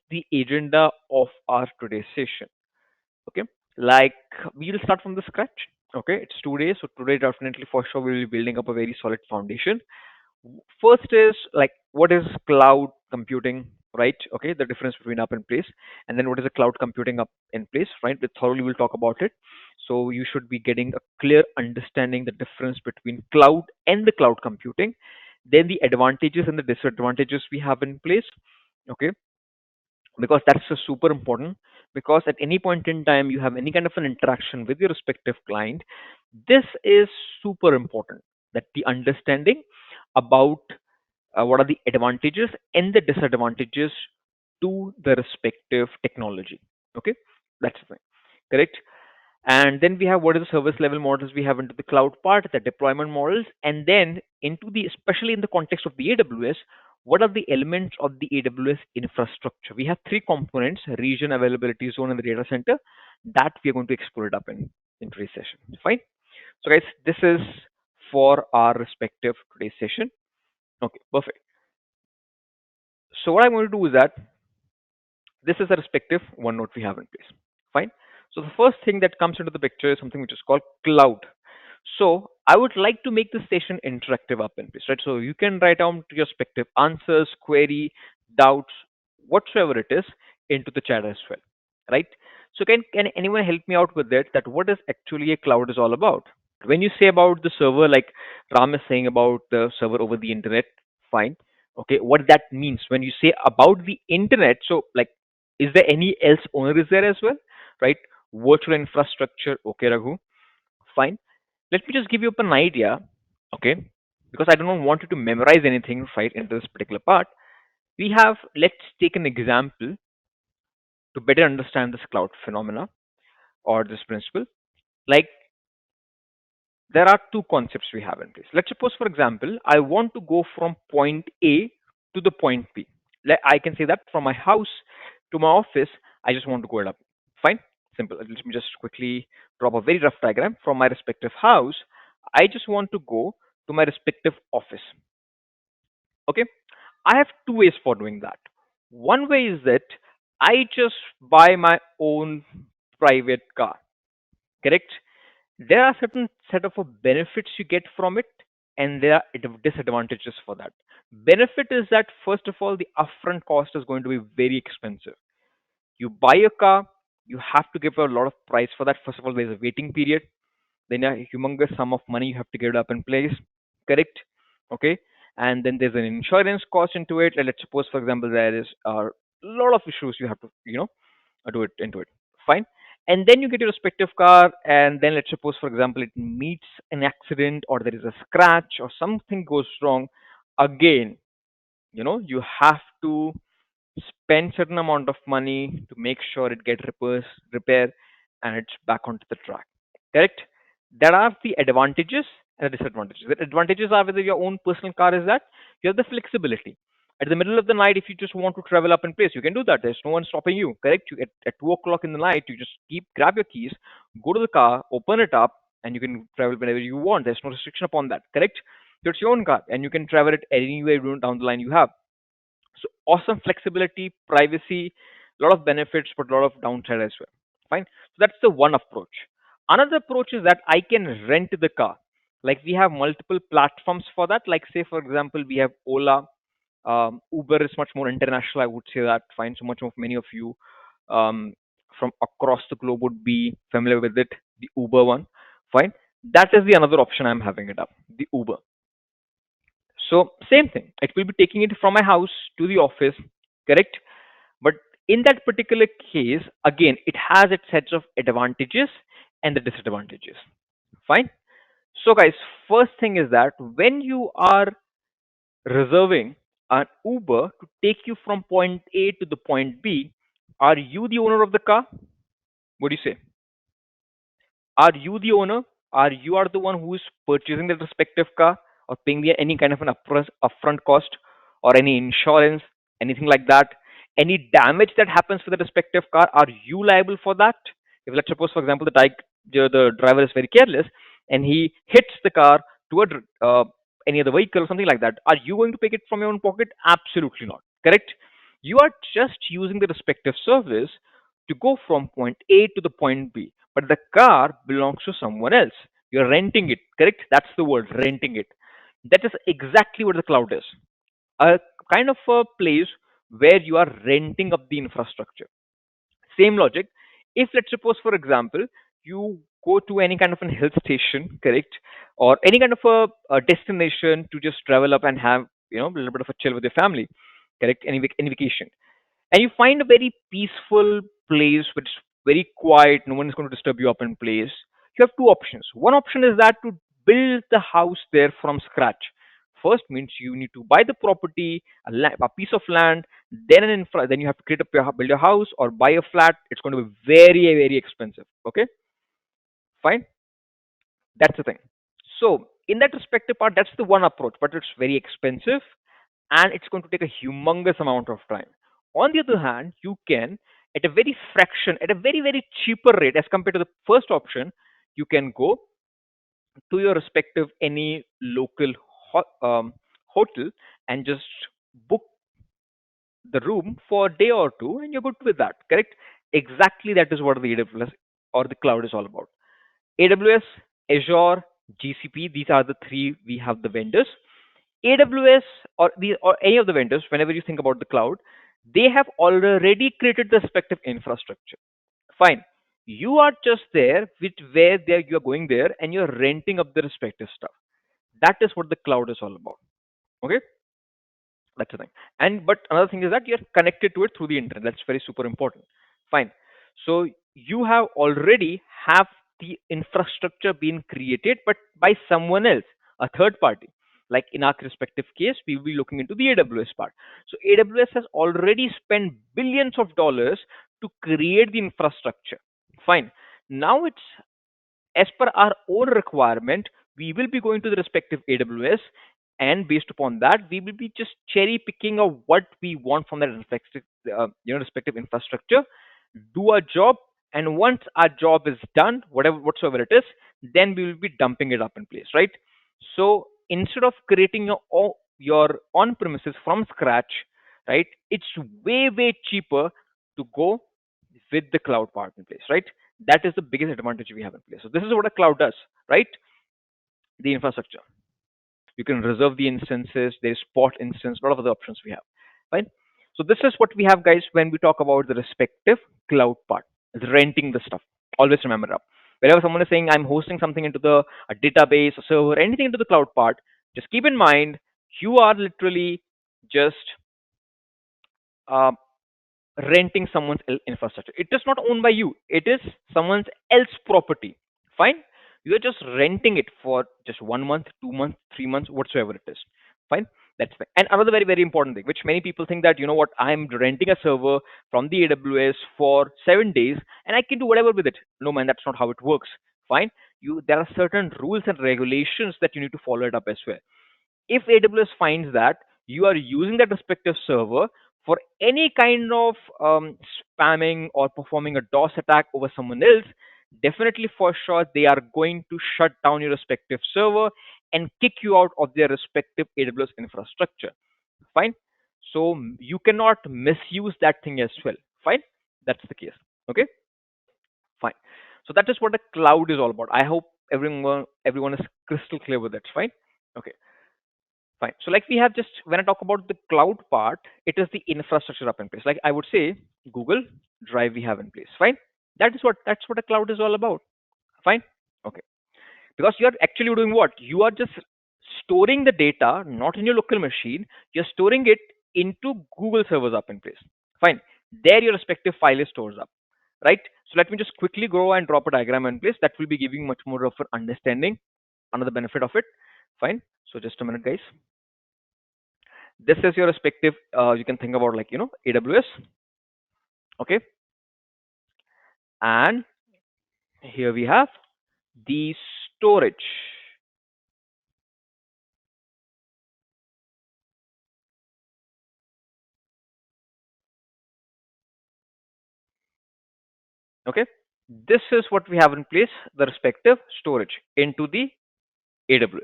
the agenda of our today's session. Okay, like we will start from the scratch. Okay, it's 2 days, so today definitely for sure we will be building up a very solid foundation. First is like what is cloud computing, right? Okay, the difference between up in place, and then what is a cloud computing up in place, right? We thoroughly will talk about it. So you should be getting a clear understanding the difference between cloud and the cloud computing, then the advantages and the disadvantages we have in place. Okay, because that's super important, because at any point in time you have any kind of an interaction with your respective client, this is super important, that the understanding about what are the advantages and the disadvantages to the respective technology. Okay, that's the thing, correct. And then we have what is the service level models we have into the cloud part, the deployment models, and then into the, especially in the context of the AWS, what are the elements of the AWS infrastructure. We have three components: region, availability zone, and the data center, that we are going to explore it up in today's session. Fine. So guys, this is for our respective today's session. Okay, perfect. So what I'm going to do is that this is a respective OneNote we have in place. Fine. So the first thing that comes into the picture is something which is called cloud. So I would like to make this session interactive up in place, right? So you can write down your respective answers, query, doubts, whatsoever it is, into the chat as well, right? So can anyone help me out with that? That what is actually a cloud is all about? When you say about the server, like Ram is saying about the server over the internet, fine. Okay, what that means when you say about the internet, so like, is there any else owner is there as well, right? Virtual infrastructure, okay, Raghu, fine. Let me just give you up an idea, okay? Because I don't want you to memorize anything right into this particular part. We have, let's take an example to better understand this cloud phenomena or this principle. Like, there are two concepts we have in place. Let's suppose, for example, I want to go from point A to the point B. I can say that from my house to my office, I just want to go it up. Fine, simple. Let me just quickly drop a very rough diagram. From my respective house, I just want to go to my respective office. Okay, I have two ways for doing that. One way is that I just buy my own private car, correct? There are certain set of benefits you get from it, and there are disadvantages for that. Benefit is that first of all, the upfront cost is going to be very expensive. You buy a car, you have to give a lot of price for that. First of all, there's a waiting period, then a humongous sum of money you have to get up in place, correct? Okay, and then there's an insurance cost into it. Let's suppose, for example, there is a lot of issues you have to do it into it. Fine. And then you get your respective car, and then let's suppose, for example, it meets an accident or there is a scratch or something goes wrong. Again, you have to spend certain amount of money to make sure it gets repair, and it's back onto the track. Correct? There are the advantages and the disadvantages. The advantages are whether your own personal car is that you have the flexibility. At the middle of the night, if you just want to travel up in place, you can do that. There's no one stopping you. Correct? At 2 o'clock in the night, you just grab your keys, go to the car, open it up, and you can travel whenever you want. There's no restriction upon that. Correct? So it's your own car, and you can travel it anywhere down the line you have. So awesome flexibility, privacy, a lot of benefits, but a lot of downside as well. Fine. So that's the one approach. Another approach is that I can rent the car. Like we have multiple platforms for that. Like say for example, we have Ola. Uber is much more international. I would say that. Fine. So much of many of you from across the globe would be familiar with it. The Uber one. Fine. That is the another option I'm having it up. The Uber. So same thing. It will be taking it from my house to the office, correct? But in that particular case, again, it has its sets of advantages and the disadvantages. Fine. So guys, first thing is that when you are reserving an Uber to take you from point A to the point B, are you the owner of the car? What do you say? Are you the owner? Are you are the one who is purchasing the respective car or paying any kind of an upfront cost or any insurance, anything like that? Any damage that happens to the respective car, are you liable for that? If let's suppose, for example, the driver is very careless and he hits the car to any other vehicle or something like that, are you going to pick it from your own pocket? Absolutely not. Correct? You are just using the respective service to go from point A to the point B, but the car belongs to someone else. You're renting it, correct? That's the word, renting it. That is exactly what the cloud is. A kind of a place where you are renting up the infrastructure. Same logic. If let's suppose, for example, you go to any kind of an hill station, correct, or any kind of a destination to just travel up and have a little bit of a chill with your family, correct, any vacation, and you find a very peaceful place which is very quiet, no one is going to disturb you up in place. You have two options. One option is that to build the house there from scratch. First means you need to buy the property, a piece of land, then then you have to build a house or buy a flat. It's going to be very very expensive. Okay, fine. That's the thing. So in that respective part, that's the one approach, but it's very expensive and it's going to take a humongous amount of time. On the other hand, you can, at a very fraction, at a very, very cheaper rate as compared to the first option, you can go to your respective any local hotel and just book the room for a day or two and you're good with that, correct? Exactly that is what the AWS or the cloud is all about. AWS, Azure, GCP, these are the three we have the vendors. AWS or any of the vendors, whenever you think about the cloud, they have already created the respective infrastructure. Fine. You are just there with where there you are going there and you're renting up the respective stuff. That is what the cloud is all about. Okay? That's the thing. And but another thing is that you're connected to it through the internet. That's very super important. Fine. So you have already have the infrastructure being created, but by someone else, a third party. Like in our respective case, we will be looking into the AWS part. So AWS has already spent billions of dollars to create the infrastructure. Fine. Now it's as per our own requirement, we will be going to the respective AWS, and based upon that, we will be just cherry picking of what we want from that respective infrastructure, do our job, and once our job is done, whatever whatsoever it is, then we will be dumping it up in place, right? So instead of creating your on premises from scratch, right, it's way way cheaper to go with the cloud part in place, right? That is the biggest advantage we have in place. So this is what a cloud does, right? The infrastructure. You can reserve the instances. There's spot instance. A lot of other options we have, right? So this is what we have, guys, when we talk about the respective cloud part. It's renting the stuff. Always remember that. Whenever someone is saying I'm hosting something into the a database, a server, anything into the cloud part, just keep in mind you are literally just uh, renting someone's infrastructure. It is not owned by you. It is someone's else property. Fine. You're just renting it for just 1 month, 2 months, 3 months, whatsoever it is. Fine. That's fine. And another very, very important thing, which many people think that, you know what, I'm renting a server from the AWS for 7 days and I can do whatever with it. No, man, that's not how it works. Fine. There are certain rules and regulations that you need to follow it up as well. If AWS finds that you are using that respective server for any kind of spamming or performing a DOS attack over someone else, definitely for sure they are going to shut down your respective server and kick you out of their respective AWS infrastructure. Fine. So you cannot misuse that thing as well. Fine. That's the case. Okay. Fine. So that is what the cloud is all about. I hope everyone is crystal clear with that. Fine. Okay. Fine. So like we have just when I talk about the cloud part, it is the infrastructure up in place. Like I would say Google Drive we have in place. Fine. That's what a cloud is all about. Fine. Okay. Because you are actually doing what? You are just storing the data not in your local machine. You're storing it into Google servers up in place. Fine. There your respective file is stored up. Right? So let me just quickly go and drop a diagram in place that will be giving much more of an understanding, another benefit of it. Fine. So just a minute, guys. This is your respective you can think about, like, AWS. Okay, and here we have the storage. Okay, this is what we have in place, the respective storage into the AWS,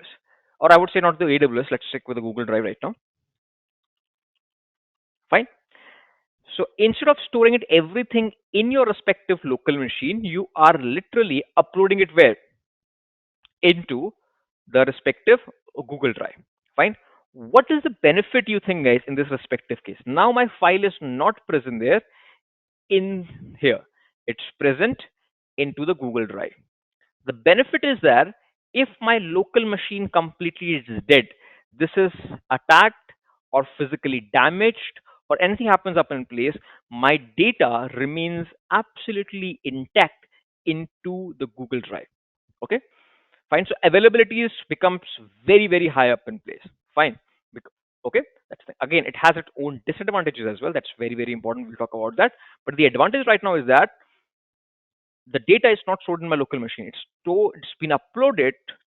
or I would say not the AWS. Let's stick with the Google Drive right now. Fine. So instead of storing it everything in your respective local machine, you are literally uploading it where? Into the respective Google Drive. Fine. What is the benefit you think, guys, in this respective case? Now my file is not present there in here. It's present into the Google Drive. The benefit is that if my local machine completely is dead, this is attacked or physically damaged or anything happens up in place, my data remains absolutely intact into the Google Drive. Okay, fine. So availability is becomes very very high up in place. Fine. Okay, again, it has its own disadvantages as well. That's very very important. We'll talk about that. But the advantage right now is that the data is not stored in my local machine. It's been uploaded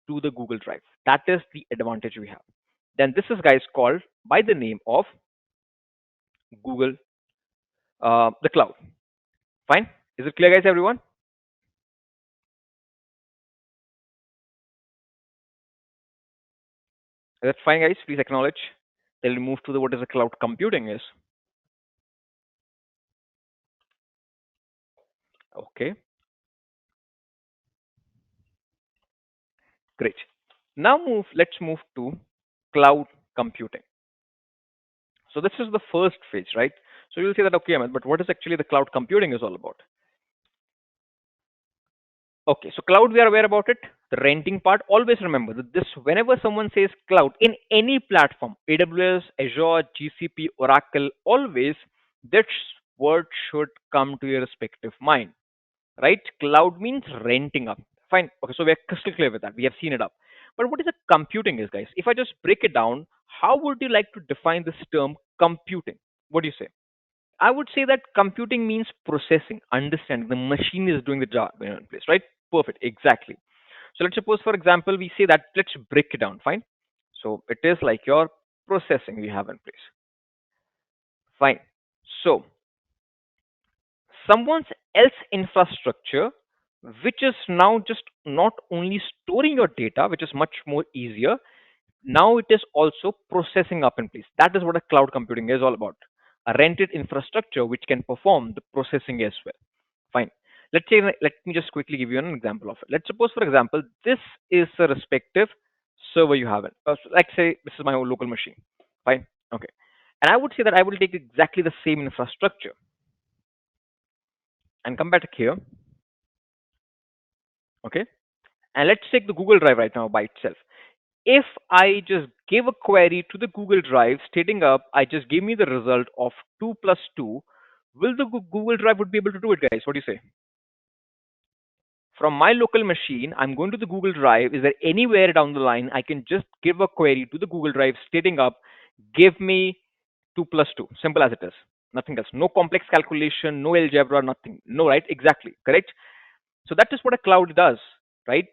to the Google Drive. That is the advantage we have. Then this is guys called by the name of Google the cloud. Fine. Is it clear, guys? Everyone? Is that fine, guys? Please acknowledge. Then we'll move to the what is the cloud computing is. Okay, great. Now let's move to cloud computing. So this is the first phase, right? So you'll say that okay, Amit, but what is actually the cloud computing is all about? Okay, so cloud, we are aware about it. The renting part, always remember that this, whenever someone says cloud in any platform, AWS, Azure, GCP, Oracle, always this word should come to your respective mind, right? Cloud means renting up. Fine. Okay, so we are crystal clear with that. We have seen it up. But what is a computing is, guys? If I just break it down, how would you like to define this term computing? What do you say? I would say that computing means processing, understanding. The machine is doing the job in place, right? Perfect, exactly. So let's suppose, for example, we say that let's break it down. Fine. So it is like your processing we have in place. Fine. So someone else infrastructure, which is now just not only storing your data, which is much more easier. Now it is also processing up in place. That is what a cloud computing is all about. A rented infrastructure which can perform the processing as well. Fine. Let's say, let me just quickly give you an example of it. Let's suppose, for example, this is the respective server you have it. Let's say this is my own local machine. Fine. Okay. And I would say that I will take exactly the same infrastructure and come back here. Okay. And let's take the Google Drive right now by itself. If I just give a query to the Google Drive stating up, I just give me the result of 2 plus 2, will the Google Drive would be able to do it, guys? What do you say? From my local machine, I'm going to the Google Drive. Is there anywhere down the line I can just give a query to the Google Drive stating up, give me 2 plus 2, simple as it is. Nothing else. No complex calculation, no algebra, nothing. No, right? Exactly. Correct? So that is what a cloud does, right?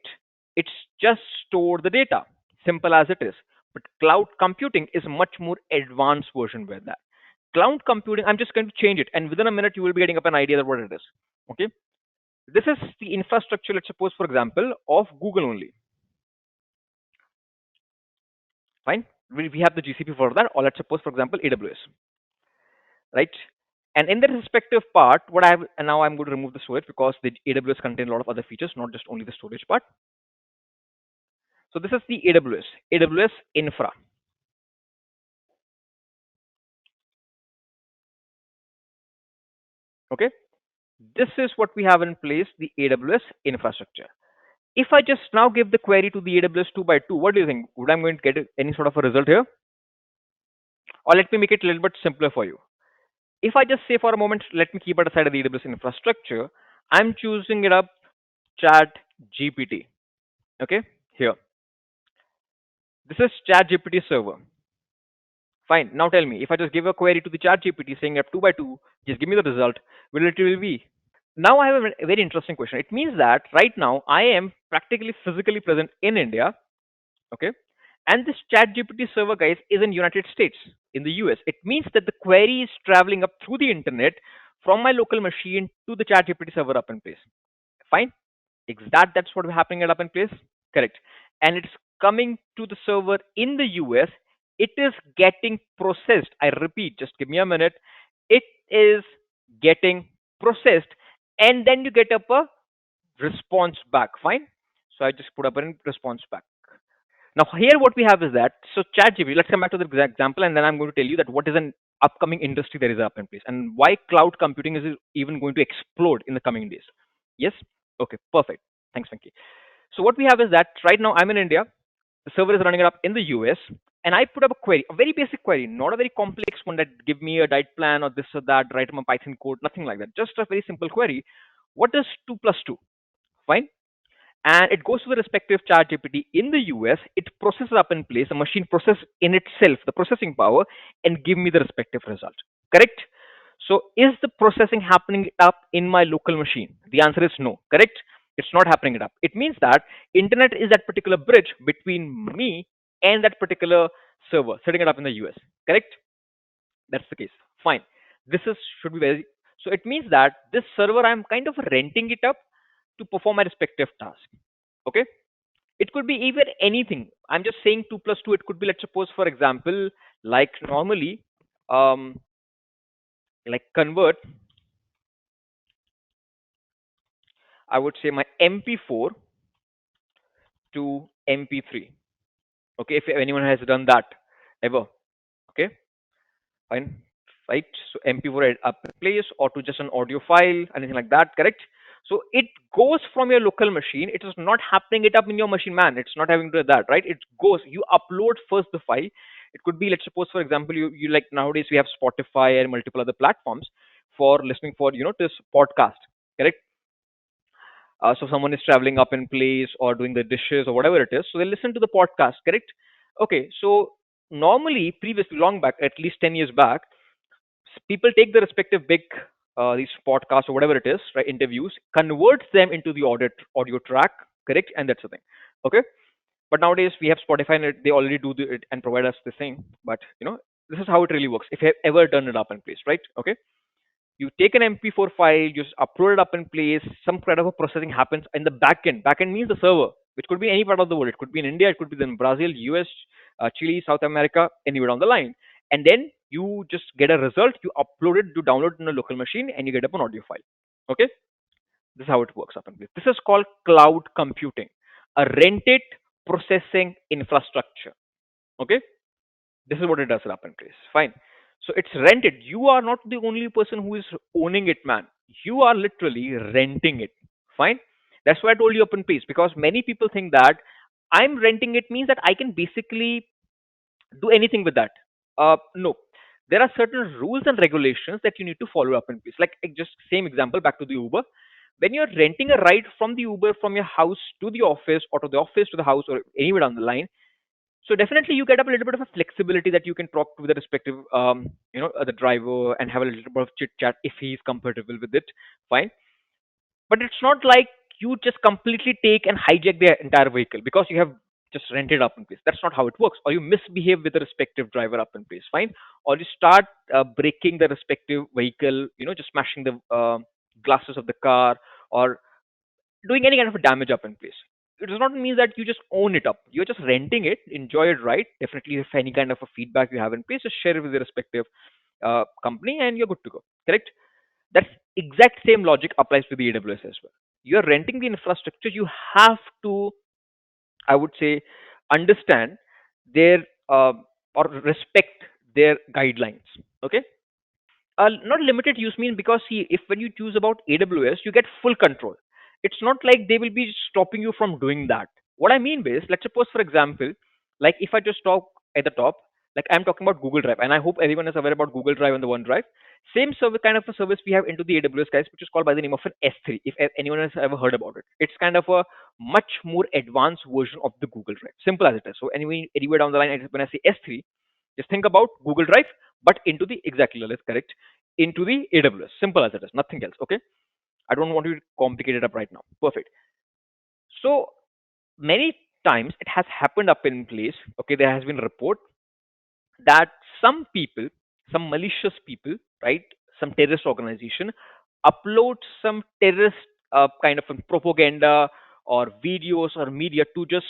It's just store the data, simple as it is. But cloud computing is a much more advanced version with that. Cloud computing, I'm just going to change it, and within a minute you will be getting up an idea of what it is. Okay, this is the infrastructure. Let's suppose, for example, of Google only. Fine, we have the GCP for that, or let's suppose, for example, AWS, right? And in the respective part, what I have, and now I'm going to remove the storage because the AWS contains a lot of other features, not just only the storage part. So this is the AWS Infra. Okay, this is what we have in place, the AWS infrastructure. If I just now give the query to the AWS 2 by 2, what do you think? Would I going to get any sort of a result here? Or let me make it a little bit simpler for you. If I just say for a moment, let me keep it aside of the AWS infrastructure, I'm choosing it up Chat GPT. Okay, here. This is Chat GPT server. Fine. Now tell me, if I just give a query to the Chat GPT saying up 2 by 2, just give me the result, will it will be? Now I have a very interesting question. It means that right now I am practically physically present in India, okay, and this Chat GPT server, guys, is in United States, in the US. It means that the query is traveling up through the internet from my local machine to the Chat GPT server up in place. Fine. That's what happening at up in place. Correct. And it's coming to the server in the US. It is getting processed. I repeat, just give me a minute. it is getting processed, and then you get up a response back. Fine. So I just put up a response back. Now here what we have is that, so ChatGPT, let's come back to the example, and then I'm going to tell you that what is an upcoming industry that is up in place and why cloud computing is even going to explode in the coming days. Yes? Okay, perfect. Thanks, Venki. So what we have is that right now I'm in India, the server is running it up in the US, and I put up a query, a very basic query, not a very complex one that give me a diet plan or this or that, write my Python code, nothing like that. Just a very simple query. What is 2 plus 2? Fine, and it goes to the respective chat GPT in the US. It processes up in place, a machine process in itself, the processing power, and give me the respective result. Correct? So is the processing happening up in my local machine? The answer is no. Correct? It's not happening it up. It means that internet is that particular bridge between me and that particular server setting it up in the US. Correct? That's the case. Fine. This is should be very, so it means that this server I'm kind of renting it up to perform my respective task. Okay? It could be even anything. I'm just saying 2 plus 2. It could be, let's suppose, for example, like normally, um, like convert, I would say my MP4 to MP3. Okay, if anyone has done that ever. Okay, fine, right? So MP4 up in place or to just an audio file, anything like that, correct? So it goes from your local machine. It is not happening it up in your machine, man. It's not having to do that, right? It goes, you upload first the file. It could be, let's suppose, for example, you like nowadays we have Spotify and multiple other platforms for listening for, this podcast, correct? So someone is traveling up in place or doing the dishes or whatever it is, so they listen to the podcast, correct? Okay, so normally, previously, long back, at least 10 years back, people take the respective big these podcasts or whatever it is, right? Interviews, converts them into the audio track, correct? And that's the thing. Okay, but nowadays we have Spotify and they already do it and provide us the thing. But this is how it really works. If you have ever done it up in place, right? Okay, you take an MP4 file, you just upload it up in place, some kind of a processing happens in the backend. Backend means the server, which could be any part of the world. It could be in India, it could be in Brazil, US, Chile, South America, anywhere down the line. And then you just get a result, you upload it, you download it in a local machine, and you get up an audio file. Okay? This is how it works up in place. This is called cloud computing, a rented processing infrastructure. Okay? This is what it does up in place. Fine. So it's rented. You are not the only person who is owning it, man. You are literally renting it. Fine. That's why I told you up in place, because many people think that I'm renting it means that I can basically do anything with that. No. There are certain rules and regulations that you need to follow up in place. Like just same example back to the Uber. When you're renting a ride from the Uber from your house to the office or to the office to the house or anywhere down the line, so definitely you get up a little bit of a flexibility that you can talk to the respective, the driver and have a little bit of chit chat if he's comfortable with it. Fine, but it's not like you just completely take and hijack the entire vehicle because you have just rented up in place. That's not how it works. Or you misbehave with the respective driver up in place. Fine, or you start breaking the respective vehicle. Just smashing the glasses of the car or doing any kind of a damage up in place. It does not mean that you just own it up. You're just renting it, enjoy it, right? Definitely, if any kind of a feedback you have in place, just share it with the respective company, and you're good to go. Correct? That's exact same logic applies to the AWS as well. You're renting the infrastructure. You have to, I would say, understand their or respect their guidelines. Okay, not limited use mean, because see, if when you choose about AWS, you get full control. It's not like they will be stopping you from doing that. What I mean is, let's suppose, for example, like if I just talk at the top, like I'm talking about Google Drive, and I hope everyone is aware about Google Drive and the OneDrive. Same service, kind of a service we have into the AWS guys, which is called by the name of an S3. If anyone has ever heard about it, it's kind of a much more advanced version of the Google Drive. Simple as it is. So anywhere down the line, when I say S3, just think about Google Drive, but into the exactly, let's correct, into the AWS. Simple as it is, nothing else. Okay. I don't want to complicate it up right now. Perfect. So many times it has happened up in place. Okay, there has been a report that some people, some malicious people, right, some terrorist organization upload some terrorist kind of propaganda or videos or media to just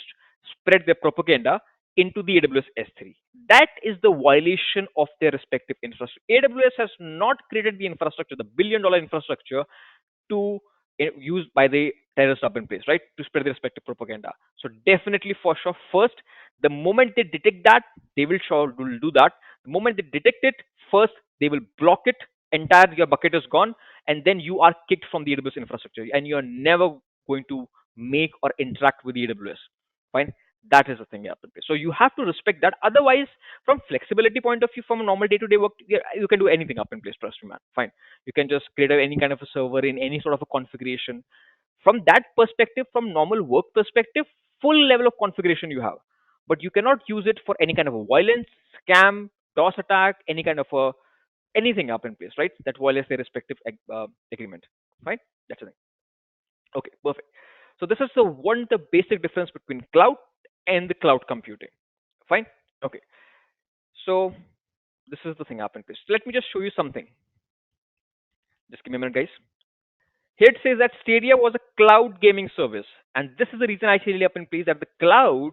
spread their propaganda into the AWS S3. That is the violation of their respective infrastructure. AWS has not created the infrastructure, the billion-dollar infrastructure, to used by the terrorists up in place, right? To spread their respective propaganda. So definitely for sure, first, the moment they detect that, they will do that. The moment they detect it, first they will block it. Entire your bucket is gone, and then you are kicked from the AWS infrastructure, and you are never going to make or interact with the AWS. Fine. That is the thing up in place. So you have to respect that. Otherwise, from flexibility point of view, from a normal day-to-day work, you can do anything up in place. Trust me, man. Fine. You can just create any kind of a server in any sort of a configuration. From that perspective, from normal work perspective, full level of configuration you have, but you cannot use it for any kind of a violence, scam, DOS attack, any kind of a anything up in place, right? That violates their respective agreement. Fine. That's the thing. Okay, perfect. So this is the basic difference between cloud and the cloud computing. Fine. Okay. So this is the thing up in place. Let me just show you something. Just give me a minute, guys. Here it says that Stadia was a cloud gaming service, and this is the reason I say up in place that the cloud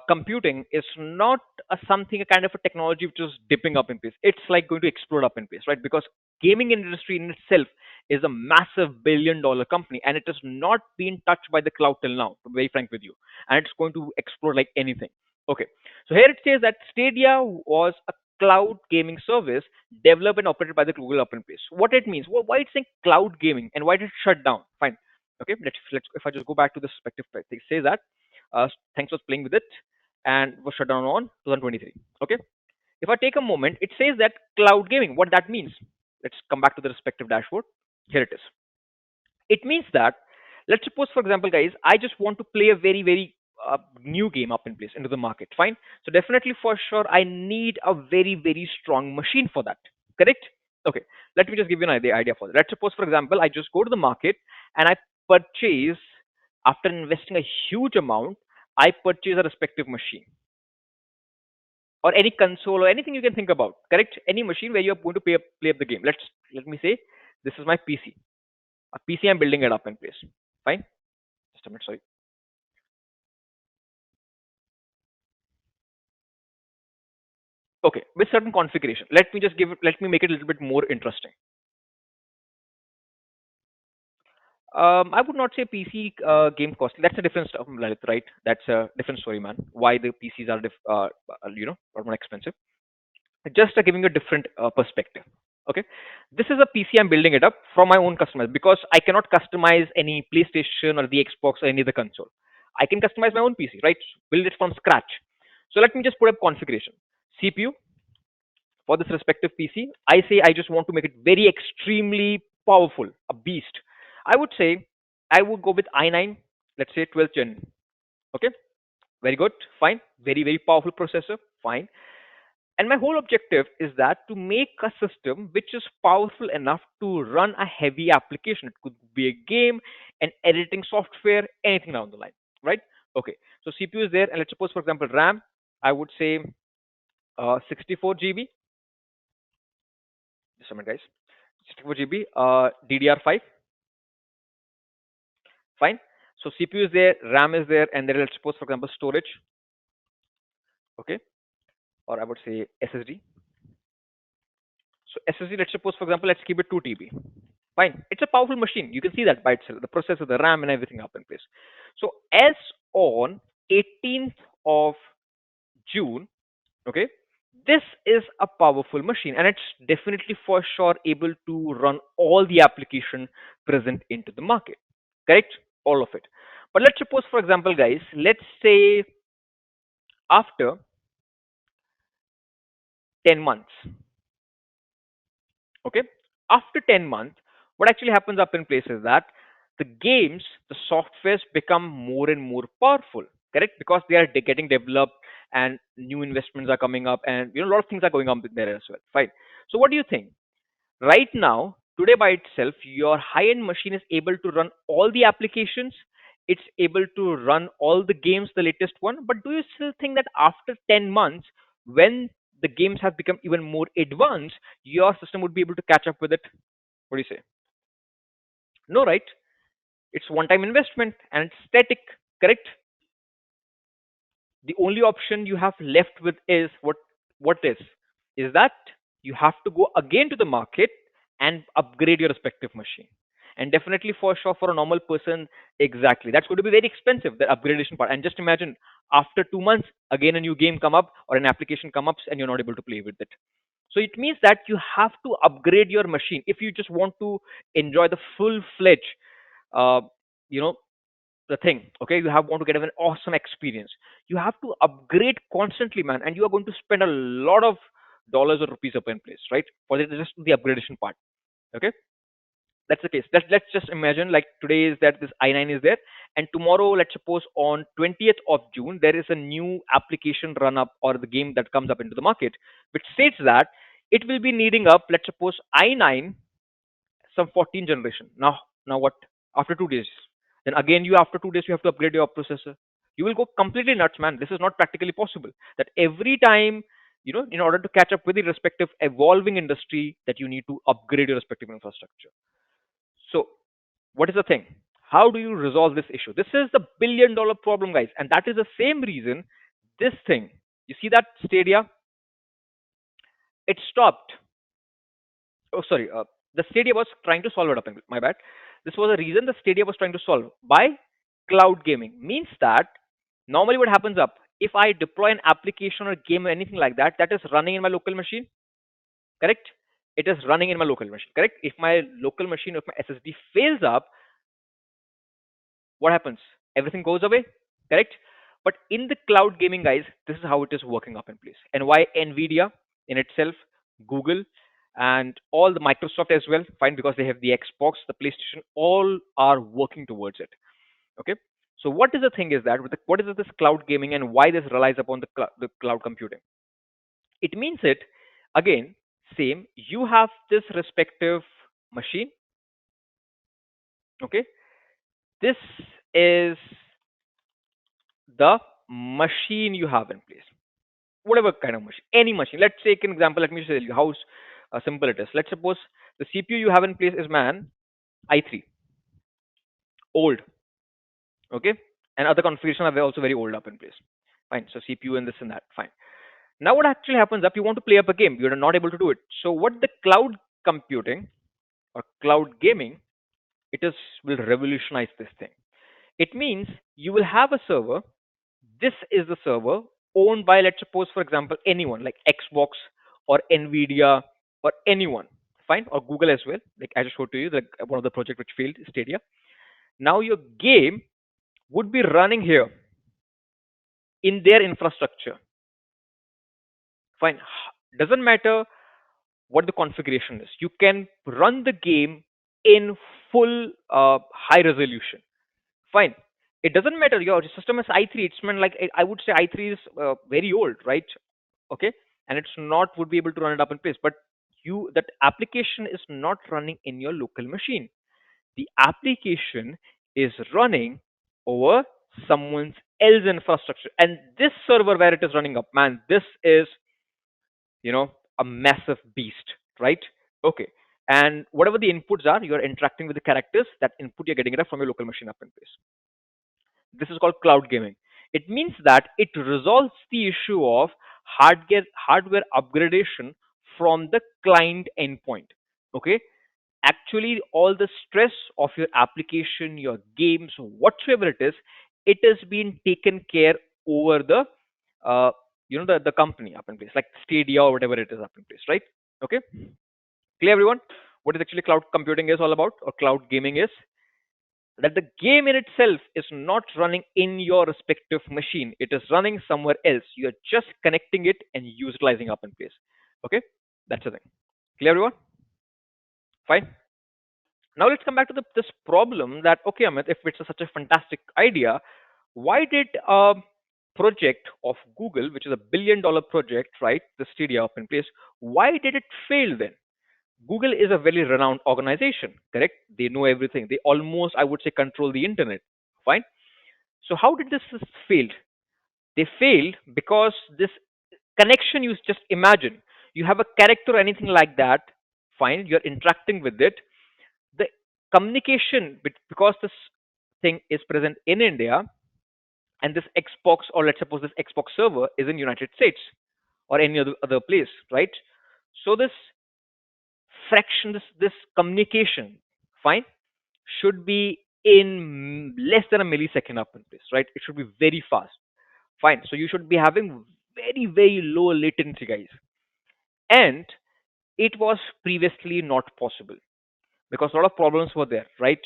computing is not a kind of a technology which is dipping up in place. It's like going to explode up in place, right? Because gaming industry in itself is a massive billion-dollar company, and it has not been touched by the cloud till now. To be very frank with you, and it's going to explode like anything. Okay, so here it says that Stadia was a cloud gaming service developed and operated by the Google up in place. What it means? Well, why it's saying cloud gaming and why did it shut down? Fine. Okay, let's if I just go back to the respective place, it says that thanks for playing with it and was shut down on 2023. Okay, if I take a moment, it says that cloud gaming. What that means? Let's come back to the respective dashboard. Here it is. It means that, let's suppose, for example, guys, I just want to play a very new game up in place into the market. Fine. So definitely for sure, I need a very strong machine for that. Correct? Okay. Let me just give you an idea for that. Let's suppose, for example, I just go to the market and I purchase, after investing a huge amount, I purchase a respective machine or any console or anything you can think about. Correct? Any machine where you're going to play up the game. Let me say this is my PC. A PC, I'm building it up in place. Fine. Just a minute, sorry. Okay, with certain configuration. Let me make it a little bit more interesting. I would not say PC game cost. That's a different stuff, Lalit, right? That's a different story, man. Why the PCs are, are more expensive. Just giving a different perspective. Okay, this is a PC. I'm building it up from my own customers because I cannot customize any PlayStation or the Xbox or any other console. I can customize my own PC, right? Build it from scratch. So let me just put up configuration. CPU, for this respective PC, I say I just want to make it very extremely powerful, a beast. I would say I would go with i9, let's say 12th gen. Okay, very good, fine, very powerful processor, fine. And my whole objective is that to make a system which is powerful enough to run a heavy application. It could be a game, an editing software, anything down the line, right? Okay, so CPU is there, and let's suppose, for example, RAM, I would say 64 GB. Just a minute, guys. 64 GB, DDR5, fine. So CPU is there, RAM is there, and then let's suppose, for example, storage, okay, or I would say SSD. So SSD, let's suppose, for example, let's keep it 2 TB. Fine. It's a powerful machine. You can see that by itself, the processor, the RAM, and everything up in place. So as on 18th of June, okay, this is a powerful machine, and it's definitely for sure able to run all the application present into the market. Correct? All of it. But let's suppose, for example, guys, let's say after 10 months, okay, after 10 months, what actually happens up in place is that the games, the softwares become more and more powerful. Correct? Because they are getting developed and new investments are coming up, and a lot of things are going on there as well. Fine. So what do you think? Right now, today by itself, your high-end machine is able to run all the applications. It's able to run all the games, the latest one. But do you still think that after 10 months, when the games have become even more advanced, your system would be able to catch up with it? What do you say? No, right? It's one-time investment and it's static. Correct? The only option you have left with is what is that you have to go again to the market and upgrade your respective machine. And definitely for sure for a normal person, exactly, that's going to be very expensive, the upgradation part. And just imagine, after 2 months again a new game come up or an application come up and you're not able to play with it. So it means that you have to upgrade your machine if you just want to enjoy the full fledged uh, you know the thing. Okay, you have want to get an awesome experience, you have to upgrade constantly, man, and you are going to spend a lot of dollars or rupees up in place, right, for just the upgradation part. Okay, that's the case. Let's just imagine, like, today is that this i9 is there, and tomorrow, let's suppose on 20th of June, there is a new application run up or the game that comes up into the market, which states that it will be needing up, let's suppose, i9 some 14 generation. Now what? After 2 days, then again you after 2 days you have to upgrade your processor. You will go completely nuts, man. This is not practically possible. That every time, in order to catch up with the respective evolving industry, that you need to upgrade your respective infrastructure. So, what is the thing? How do you resolve this issue? This is the billion-dollar problem, guys, and that is the same reason this thing. You see that Stadia? It stopped. Oh, sorry. The Stadia was trying to solve it up. My bad. This was a reason the Stadia was trying to solve by cloud gaming. Means that normally what happens up, if I deploy an application or game or anything like that, that is running in my local machine, correct? It is running in my local machine, correct? If my local machine, if my SSD fails up, what happens? Everything goes away, correct? But in the cloud gaming, guys, this is how it is working up in place. And why Nvidia in itself, Google, and all the Microsoft as well, fine, because they have the Xbox, the PlayStation, all are working towards it. Okay. So what is the thing is that what is this cloud gaming and why this relies upon the cloud computing? It means it again same. You have this respective machine. Okay. This is the machine you have in place, whatever kind of machine, any machine. Let's take an example. Let me tell you how simple it is. Let's suppose the CPU you have in place is man i3, old, okay, and other configuration are also very old up in place. Fine. So CPU and this and that. Fine. Now what actually happens if you want to play up a game, you're not able to do it. So what the cloud computing or cloud gaming, it is will revolutionize this thing. It means you will have a server. This is the server owned by, let's suppose, for example, anyone like Xbox or Nvidia or anyone, fine, or Google as well. Like I just showed to you, like one of the project which failed, Stadia. Now your game would be running here in their infrastructure. Fine, doesn't matter what the configuration is. You can run the game in full high resolution. Fine. It doesn't matter. Your system is i3. It's meant like I would say i3 is very old, right? Okay, and it's not would be able to run it up in place. But that application is not running in your local machine. The application is running over someone's else infrastructure, and this server where it is running up, man, this is you know a massive beast, right? Okay, and whatever the inputs are, you are interacting with the characters. That input you're getting it up from your local machine up in place. This is called cloud gaming. It means that it resolves the issue of hardware upgradation from the client endpoint. Okay, actually all the stress of your application, your games, whatsoever it is being taken care over the company up in place, like Stadia or whatever it is up in place, right? Okay, clear everyone? What is actually cloud computing is all about, or cloud gaming is? That the game in itself is not running in your respective machine, it is running somewhere else. You are just connecting it and utilizing up in place. Okay, that's the thing. Clear everyone? Fine. Now let's come back to this problem that, okay, Amit, if it's such a fantastic idea, why did a project of Google, which is a billion-dollar project, right, the Stadia up in place, why did it fail then? Google is a very renowned organization, correct? They know everything. They almost, I would say, control the internet. Fine. So how did this fail? They failed because this connection, you just imagine, you have a character or anything like that, fine, you're interacting with it. The communication, because this thing is present in India, and this Xbox, or let's suppose this Xbox server is in United States or any other place, right? So this fraction, this communication, fine, should be in less than a millisecond up in place, right? It should be very fast, fine. So you should be having very low latency, guys, and it was previously not possible because a lot of problems were there, right?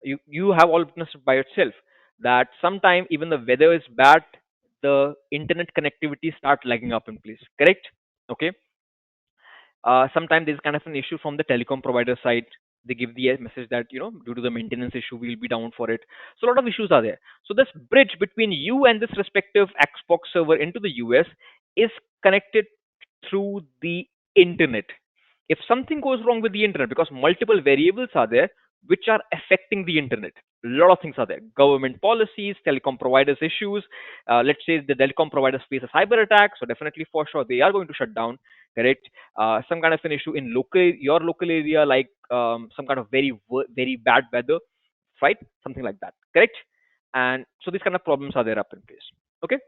You have all witnessed by yourself that sometime even the weather is bad, the internet connectivity start lagging up in place, correct? Okay. Sometimes there's kind of an issue from the telecom provider side. They give the message that, due to the maintenance issue we'll be down for it. So a lot of issues are there. So this bridge between you and this respective Xbox server into the US is connected through the internet. If something goes wrong with the internet, because multiple variables are there which are affecting the internet, a lot of things are there: government policies, telecom providers issues. Let's say the telecom providers face a cyber attack, so definitely for sure they are going to shut down, correct? Some kind of an issue in your local area, like some kind of very bad weather, right? Something like that, correct? And so these kind of problems are there up in place. Okay,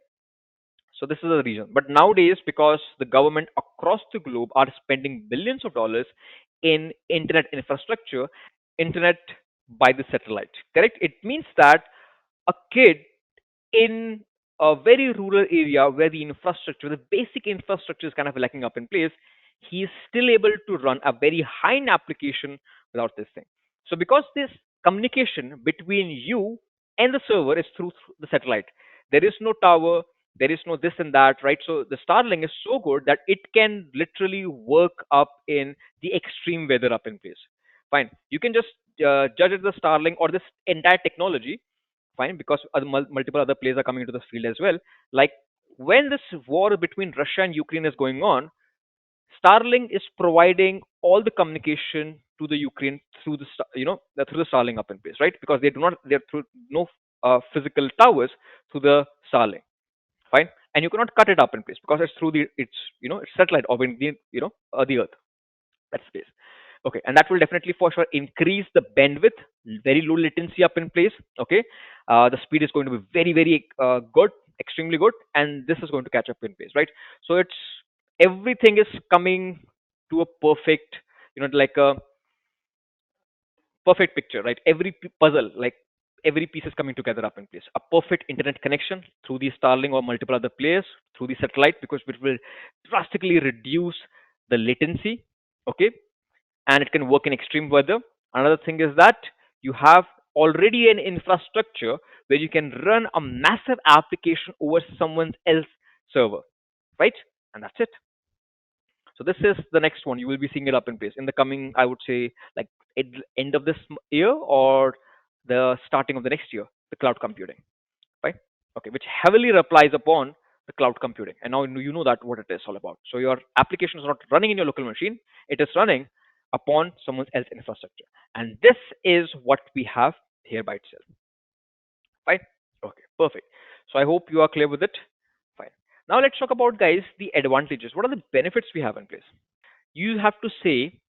so this is the reason. But nowadays, because the government across the globe are spending billions of dollars in internet infrastructure, internet by the satellite, correct? It means that a kid in a very rural area where the infrastructure, the basic infrastructure is kind of lacking up in place, he is still able to run a very high-end application without this thing. So because this communication between you and the server is through the satellite, there is no tower, there is no this and that, right? So the Starlink is so good that it can literally work up in the extreme weather up in place. Fine. You can just judge it the Starlink or this entire technology, fine, because multiple other players are coming into this field as well. Like when this war between Russia and Ukraine is going on, Starlink is providing all the communication to the Ukraine through through the Starlink up in place, right? Because they're through no physical towers through the Starlink, fine, and you cannot cut it up in place because it's through it's satellite orbiting the Earth. That's space. Okay, and that will definitely for sure increase the bandwidth, very low latency up in place. Okay, the speed is going to be very good, extremely good, and this is going to catch up in place, right? So it's everything is coming to a perfect, like a perfect picture, right? Every puzzle, like every piece is coming together up in place. A perfect internet connection through the Starlink or multiple other players through the satellite, because it will drastically reduce the latency. Okay, and it can work in extreme weather. Another thing is that you have already an infrastructure where you can run a massive application over someone else's server, right? And that's it. So this is the next one. You will be seeing it up in place in the coming, I would say, like end of this year or the starting of the next year. The cloud computing, right? Okay, which heavily relies upon the cloud computing. And now you know that what it is all about. So your application is not running in your local machine; it is running upon someone else's infrastructure. And this is what we have here by itself. Fine. Okay, perfect. So I hope you are clear with it. Fine. Now let's talk about, guys, the advantages. What are the benefits we have in place? You have to say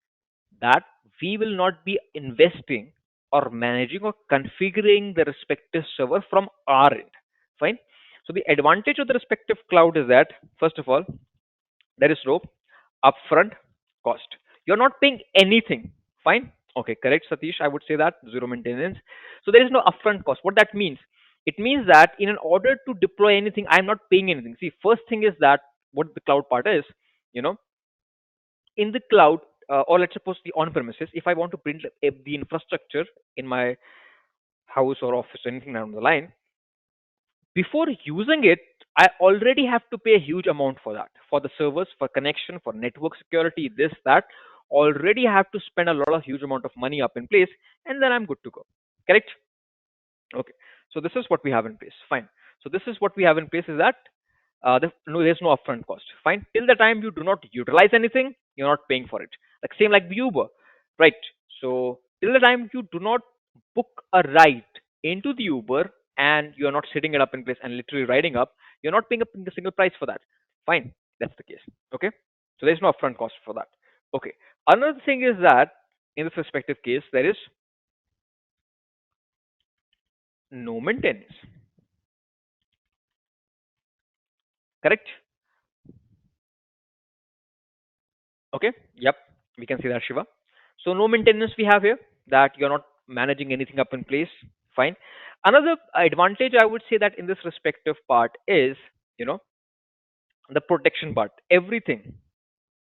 that we will not be investing or managing or configuring the respective server from our end. Fine. So the advantage of the respective cloud is that, first of all, there is no upfront cost. You're not paying anything. Fine. Okay, correct, Satish. I would say that zero maintenance. So there is no upfront cost. What that means? It means that in an order to deploy anything, I'm not paying anything. See, first thing is that what the cloud part is, you know, in the cloud, or let's suppose the on premises, if I want to build the infrastructure in my house or office or anything down the line, before using it, I already have to pay a huge amount for that, for the servers, for connection, for network security, this, that. Already have to spend a lot of huge amount of money up in place, and then I'm good to go. Correct? Okay. So this is what we have in place. Fine. So this is what we have in place is that no, there's no upfront cost. Fine. Till the time you do not utilize anything, you're not paying for it. Like same like the Uber, right? So till the time you do not book a ride into the Uber and you're not setting it up in place and literally riding up, you're not paying a single price for that. Fine. That's the case. Okay. So there's no upfront cost for that. Okay. Another thing is that in this respective case, there is no maintenance. Correct? Okay. Yep. We can see that, Shiva. So no maintenance we have here, that you're not managing anything up in place. Fine. Another advantage I would say that in this respective part is, you know, the protection part. Everything.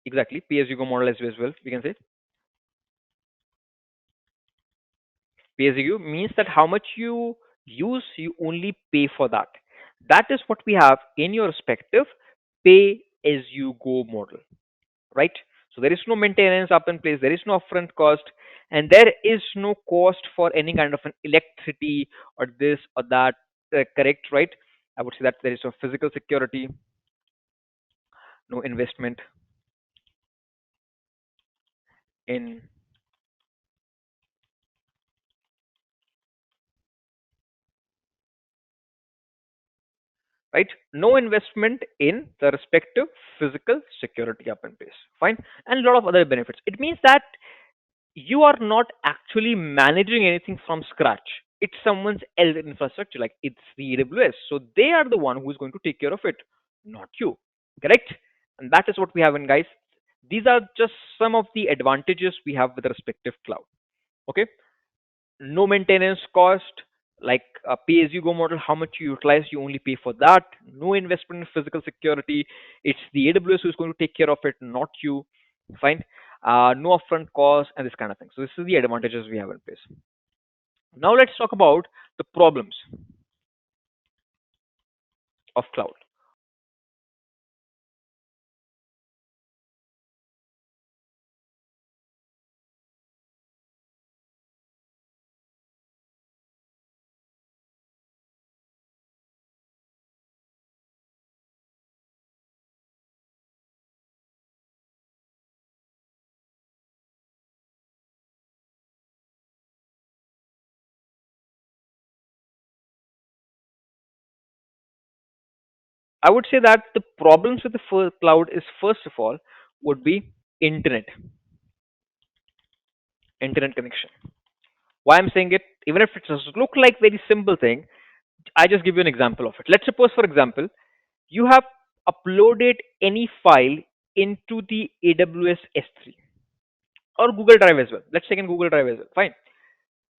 Exactly. Pay as you go model as well. We can say pay as you go means that how much you use, you only pay for that. That is what we have in your respective pay as you go model, right? So there is no maintenance up in place, there is no upfront cost, and there is no cost for any kind of an electricity or this or that. Correct, right? I would say that there is no physical security, no investment in, right? No investment in the respective physical security up in place. Fine, and a lot of other benefits. It means that you are not actually managing anything from scratch. It's someone's else infrastructure, like it's the AWS. So they are the one who is going to take care of it, not you. Correct? And that is what we have in, guys. These are just some of the advantages we have with the respective cloud. Okay. No maintenance cost, like a pay as you go model, how much you utilize, you only pay for that. No investment in physical security. It's the AWS who's going to take care of it, not you. Fine. No upfront cost and this kind of thing. So this is the advantages we have in place. Now let's talk about the problems of cloud. I would say that the problems with the cloud is, first of all, would be internet, internet connection. Why I'm saying it, even if it does look like very simple thing, I just give you an example of it. Let's suppose, for example, you have uploaded any file into the AWS S3 or Google Drive as well. Let's take in Google Drive as well. Fine.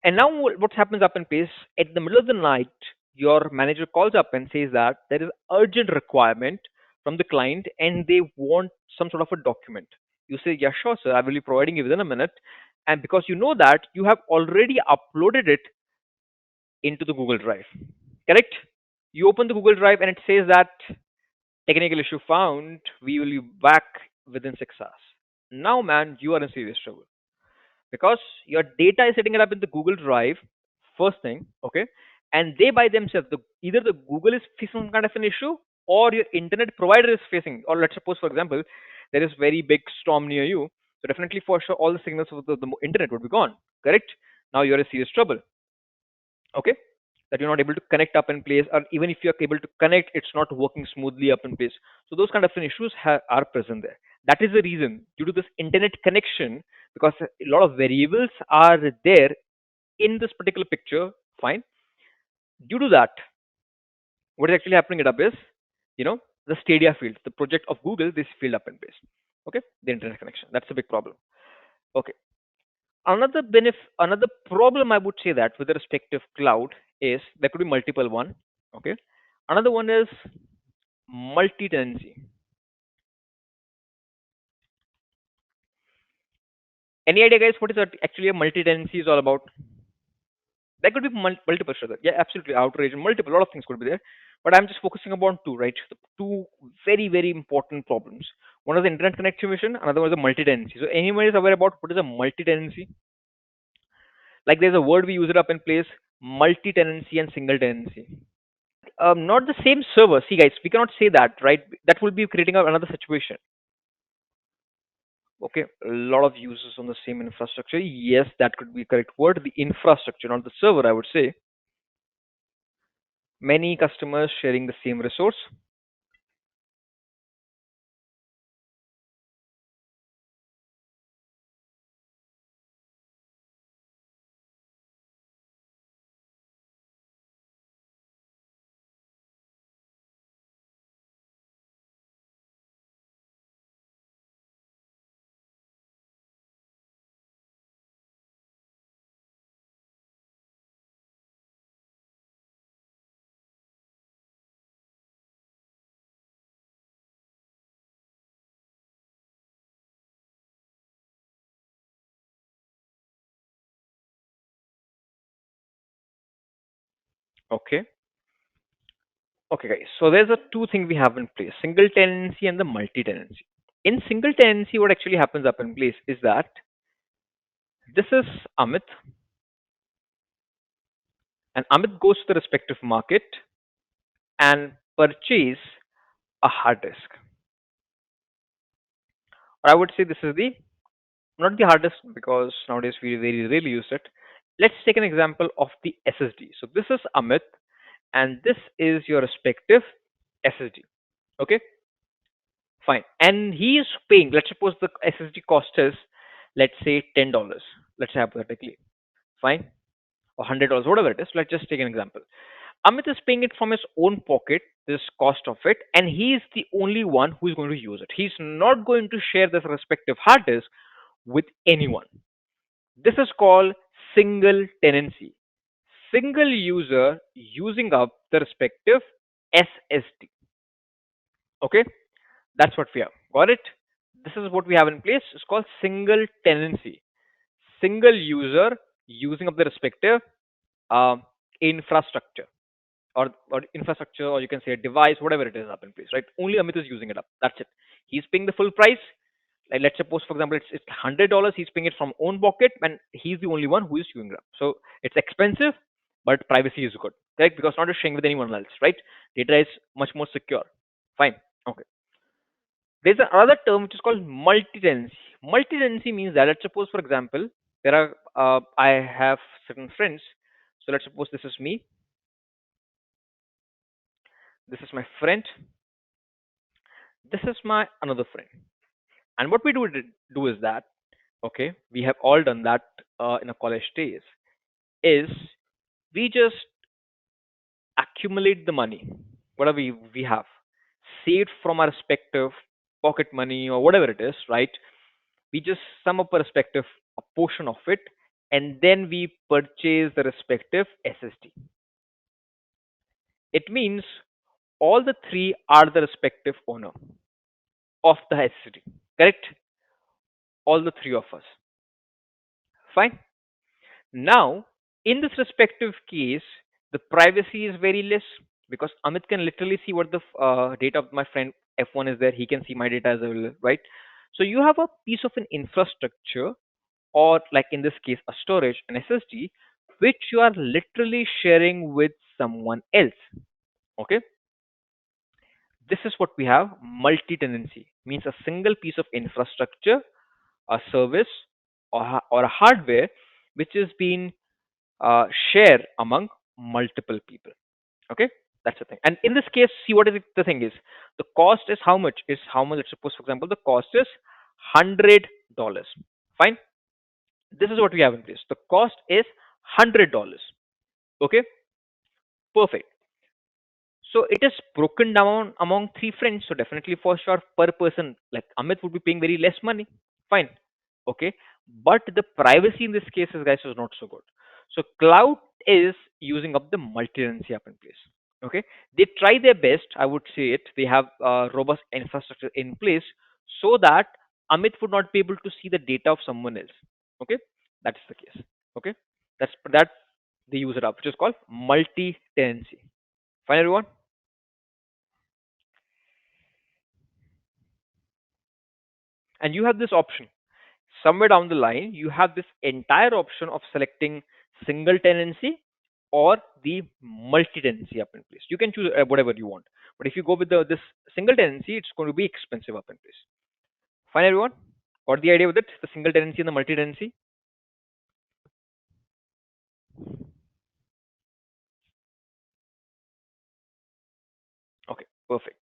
And now what happens up in place, at the middle of the night, your manager calls up and says that there is urgent requirement from the client and they want some sort of a document. You say, yeah, sure, sir, I will be providing you within a minute. And because you know that, you have already uploaded it into the Google Drive. Correct? You open the Google Drive and it says that technical issue found, we will be back within 6 hours. Now, man, you are in serious trouble because your data is setting it up in the Google Drive, first thing, okay, and they by themselves, either the Google is facing some kind of an issue or your internet provider is facing, or let's suppose, for example, there is very big storm near you, so definitely for sure all the signals of the internet would be gone. Correct? Now you're in serious trouble. Okay, that you're not able to connect up in place, or even if you're able to connect, it's not working smoothly up in place. So those kind of issues are present there. That is the reason, due to this internet connection, because a lot of variables are there in this particular picture. Fine. Due to that, what is actually happening it up is, you know, the Stadia field, the project of Google, this field up in place. Okay, the internet connection. That's a big problem. Okay. Another problem I would say that with the respective cloud is there could be multiple one. Okay. Another one is multi-tenancy. Any idea, guys, what is actually a multi-tenancy is all about? There could be multiple structures. Yeah, absolutely. Outrage, multiple, a lot of things could be there. But I'm just focusing upon two, right? The two very, very important problems. One is the internet connection, another one is the multi-tenancy. So anyone is aware about what is a multi-tenancy? Like there's a word we use it up in place, multi-tenancy and single tenancy. Not the same server. See, guys, we cannot say that, right? That will be creating another situation. Okay, a lot of users on the same infrastructure. Yes, that could be correct word. The infrastructure, not the server, I would say. Many customers sharing the same resource. Okay. Okay, guys. So there's a two thing we have in place: single tenancy and the multi-tenancy. In single tenancy, what actually happens up in place is that this is Amit, and Amit goes to the respective market and purchase a hard disk. Or I would say this is the not the hard disk because nowadays we very rarely use it. Let's take an example of the SSD. So this is Amit, and this is your respective SSD. Okay, fine. And he is paying. Let's suppose the SSD cost is, let's say, $10. Let's say hypothetically, fine, or $100, whatever it is. Let's just take an example. Amit is paying it from his own pocket, this cost of it, and he is the only one who is going to use it. He's not going to share this respective hard disk with anyone. This is called single tenancy. Single user using up the respective SSD. Okay, that's what we have. Got it? This is what we have in place. It's called single tenancy. Single user using up the respective um, infrastructure or infrastructure, or you can say a device, whatever it is up in place, right? Only Amit is using it up. That's it. He's paying the full price. Like let's suppose, for example, it's $100. He's paying it from own pocket, and he's the only one who is using it up. So it's expensive, but privacy is good, right? Because not just sharing with anyone else, right? Data is much more secure. Fine. Okay. There's another term which is called multi-tenancy. Multi-tenancy means that, let's suppose, for example, there are I have certain friends. So let's suppose this is me, this is my friend, this is my another friend. And what we do is that, okay, we have all done that in a college days, is we just accumulate the money, whatever we have, saved from our respective pocket money or whatever it is, right? We just sum up a respective a portion of it, and then we purchase the respective SSD. It means all the three are the respective owner of the SSD. Correct? All the three of us. Fine. Now, in this respective case, the privacy is very less because Amit can literally see what the data of my friend F1 is there. He can see my data as well, right? So you have a piece of an infrastructure, or like in this case, a storage, an SSD, which you are literally sharing with someone else. Okay, this is what we have. Multi-tenancy means a single piece of infrastructure, a service, or a hardware which is being share among multiple people. Okay, that's the thing. And in this case, see what is the thing is, the cost is how much? Is how much? Let's suppose, for example, the cost is $100. Fine. This is what we have in place. The cost is $100. Okay, perfect. So it is broken down among three friends. So definitely for sure per person, like Amit would be paying very less money. Fine. Okay. But the privacy in this case is, guys, is not so good. So cloud is using up the multi-tenancy up in place. Okay. They try their best, I would say it. They have robust infrastructure in place so that Amit would not be able to see the data of someone else. Okay. That's the case. Okay. That they use it up, which is called multi-tenancy. Fine, everyone. And you have this option somewhere down the line. You have this entire option of selecting single tenancy or the multi tenancy up in place. You can choose whatever you want, but if you go with this single tenancy, it's going to be expensive up in place. Fine, everyone, got the idea with it, the single tenancy and the multi tenancy? Okay, perfect.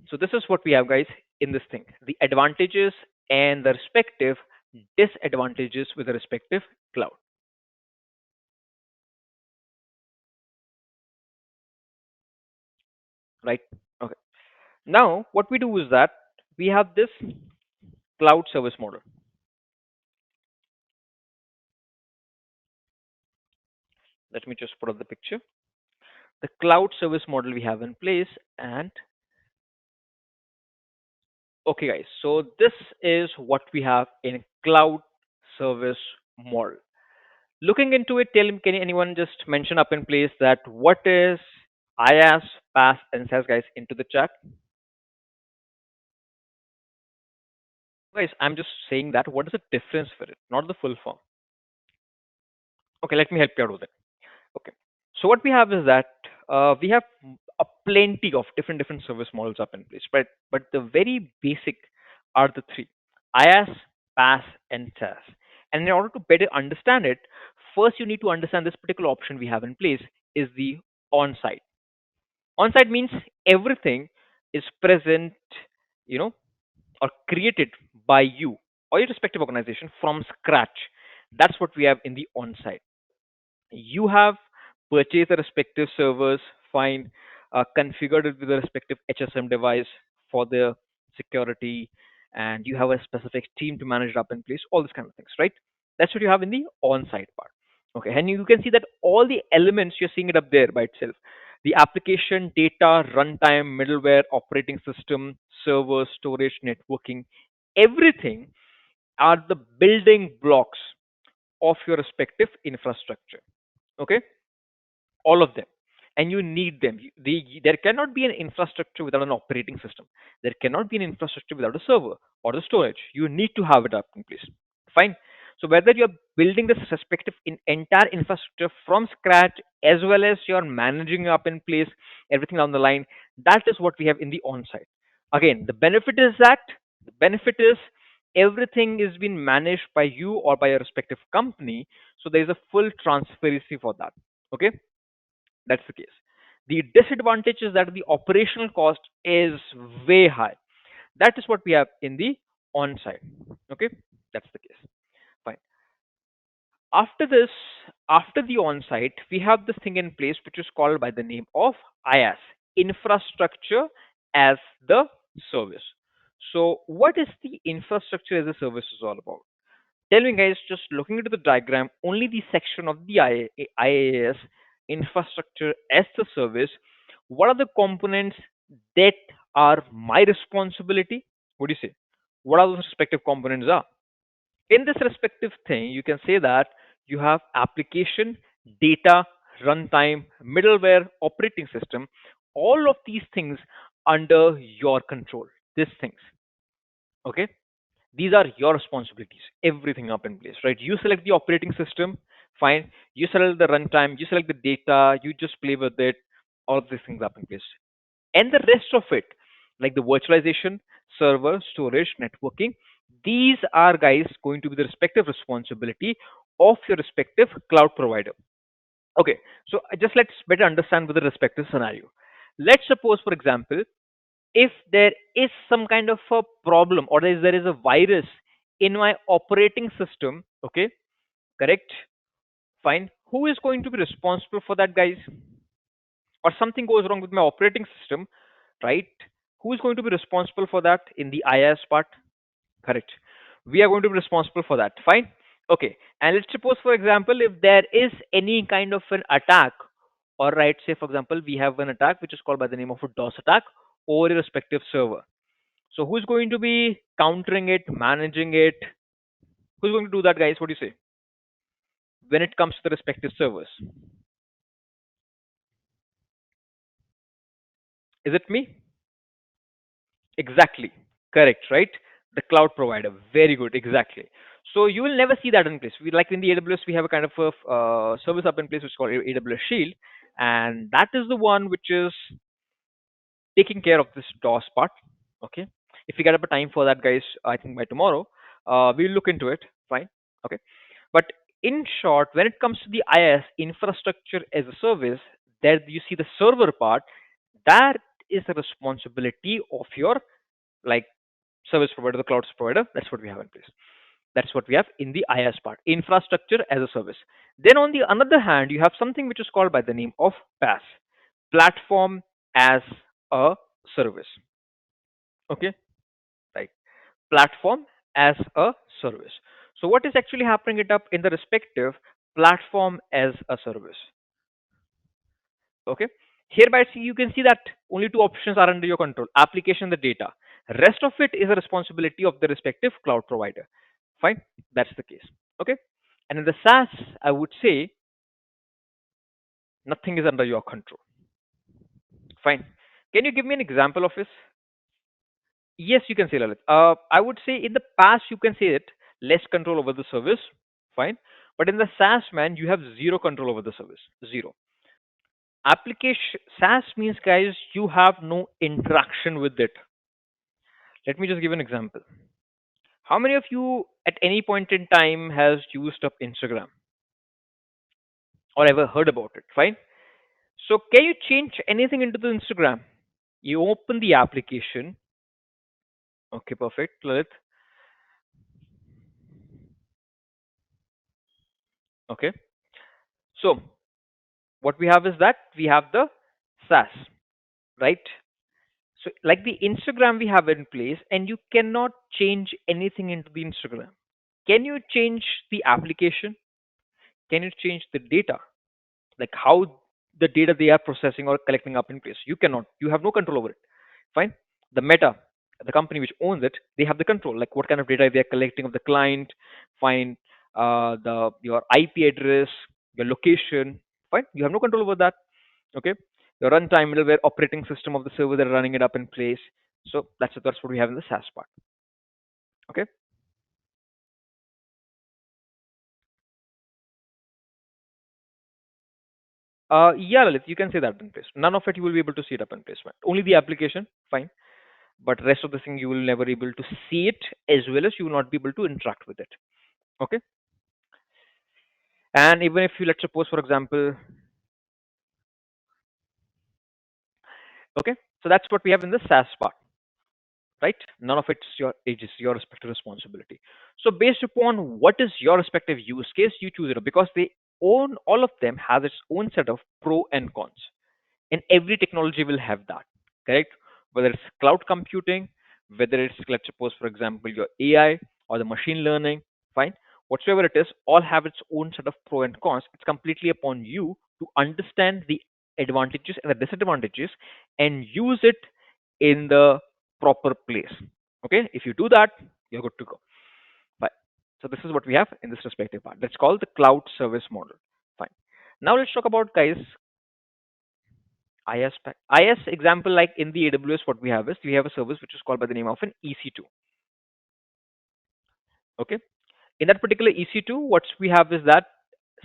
So this is what we have, guys, in this thing: the advantages and the respective disadvantages with the respective cloud. Right. Okay. Now what we do is that we have this cloud service model. Let me just put up the picture. The cloud service model we have in place. And okay, guys, so this is what we have in cloud service model. Looking into it, tell can anyone just mention up in place that what is IaaS, PaaS, and SaaS, guys, into the chat? Guys, I'm just saying that what is the difference for it, not the full form. Okay, let me help you out with it. Okay. So what we have is that we have a plenty of different service models up in place, but the very basic are the three: IaaS, PaaS, and SaaS. And in order to better understand it, first you need to understand this particular option we have in place is the on-site. On-site means everything is present, you know, or created by you or your respective organization from scratch. That's what we have in the on-site. You have purchased the respective servers, fine, configured it with the respective HSM device for the security, and you have a specific team to manage it up in place, all these kind of things, right? That's what you have in the on-site part. Okay, and you can see that all the elements you're seeing it up there by itself. The application, data, runtime, middleware, operating system, server, storage, networking, everything are the building blocks of your respective infrastructure. Okay, all of them, and you need them. There cannot be an infrastructure without an operating system. There cannot be an infrastructure without a server or the storage. You need to have it up in place. Fine. So whether you're building this respective entire infrastructure from scratch, as well as you're managing up in place everything down the line, that is what we have in the on-site. Again, the benefit is everything is being managed by you or by your respective company, so there is a full transparency for that. Okay, that's the case. The disadvantage is that the operational cost is way high. That is what we have in the on-site. Okay, that's the case. Fine. After this, after the on-site, we have this thing in place which is called by the name of IaaS, infrastructure as the service. So, what is the infrastructure as a service is all about? Tell me, guys, just looking into the diagram, only the section of the IaaS, infrastructure as the service, what are the components that are my responsibility? What do you say? What are those respective components are? In this respective thing, you can say that you have application, data, runtime, middleware, operating system, all of these things under your control. These things. Okay, these are your responsibilities, everything up in place, right? You select the operating system, fine. You select the runtime, you select the data, you just play with it, all of these things up in place. And the rest of it, like the virtualization, server, storage, networking, these are, guys, going to be the respective responsibility of your respective cloud provider. Okay, so just let's better understand with the respective scenario. Let's suppose, for example, if there is some kind of a problem or there is a virus in my operating system, okay, correct, fine, who is going to be responsible for that, guys? Or something goes wrong with my operating system, right? Who is going to be responsible for that in the IaaS part? Correct, we are going to be responsible for that. Fine. Okay, and let's suppose, for example, if there is any kind of an attack, or right, say for example we have an attack which is called by the name of a DOS attack over a respective server. So who's going to be countering it, managing it? Who's going to do that, guys? What do you say? When it comes to the respective servers, is it me? Exactly. Correct, right? The cloud provider. Very good. Exactly. So you will never see that in place. We like in the AWS, we have a kind of a service up in place which is called AWS Shield, and that is the one which is taking care of this DOS part. Okay. If we get up a time for that, guys, I think by tomorrow, we'll look into it. Fine. Okay. But in short, when it comes to the IaaS, infrastructure as a service, there you see the server part. That is the responsibility of your like service provider, the cloud provider. That's what we have in place. That's what we have in the IaaS part, infrastructure as a service. Then on the another hand, you have something which is called by the name of PaaS, platform as a service. Okay, right? Platform as a service. So what is actually happening it up in the respective platform as a service? Okay, hereby see you can see that only two options are under your control: application, the data. Rest of it is a responsibility of the respective cloud provider. Fine, that's the case. Okay, And in the SaaS, I would say nothing is under your control. Fine. Can you give me an example of this? Yes, you can say Lalit. I would say in the past you can say it less control over the service. Fine. But in the SaaS, man, you have zero control over the service. Zero. Application SaaS means, guys, you have no interaction with it. Let me just give an example. How many of you at any point in time has used up Instagram or ever heard about it? Fine. So can you change anything into the Instagram? You open the application. Okay, perfect. Lalit. Okay. So what we have is that we have the SaaS, right? So like the Instagram we have in place, and you cannot change anything into the Instagram. Can you change the application? Can you change the data? Like how the data they are processing or collecting up in place? You cannot. You have no control over it. Fine. The Meta, the company which owns it, they have the control. Like what kind of data they are collecting of the client. Fine. The your IP address, your location. Fine. You have no control over that. Okay. The runtime middleware operating system of the server that are running it up in place. So that's what we have in the SaaS part. Okay. Yeah, Lalit, you can say that in place. None of it you will be able to see it up in placement. Only the application, fine. But rest of the thing you will never able to see it, as well as you will not be able to interact with it. Okay. And even if you, let's suppose, for example, okay, so that's what we have in the SaaS part, right? None of it's your respective responsibility. So based upon what is your respective use case, you choose it because they own all of them has its own set of pro and cons. And every technology will have that, correct? Whether it's cloud computing, whether it's, let's suppose, for example, your AI or the machine learning, fine, whatsoever it is, all have its own set of pro and cons. It's completely upon you to understand the advantages and the disadvantages and use it in the proper place. Okay, if you do that, you're good to go. Fine. So this is what we have in this respective part. That's called the cloud service model. Fine. Now let's talk about, guys, IaaS pack. IaaS example, like in the AWS, what we have is we have a service which is called by the name of an EC2. Okay. In that particular EC2, what we have is that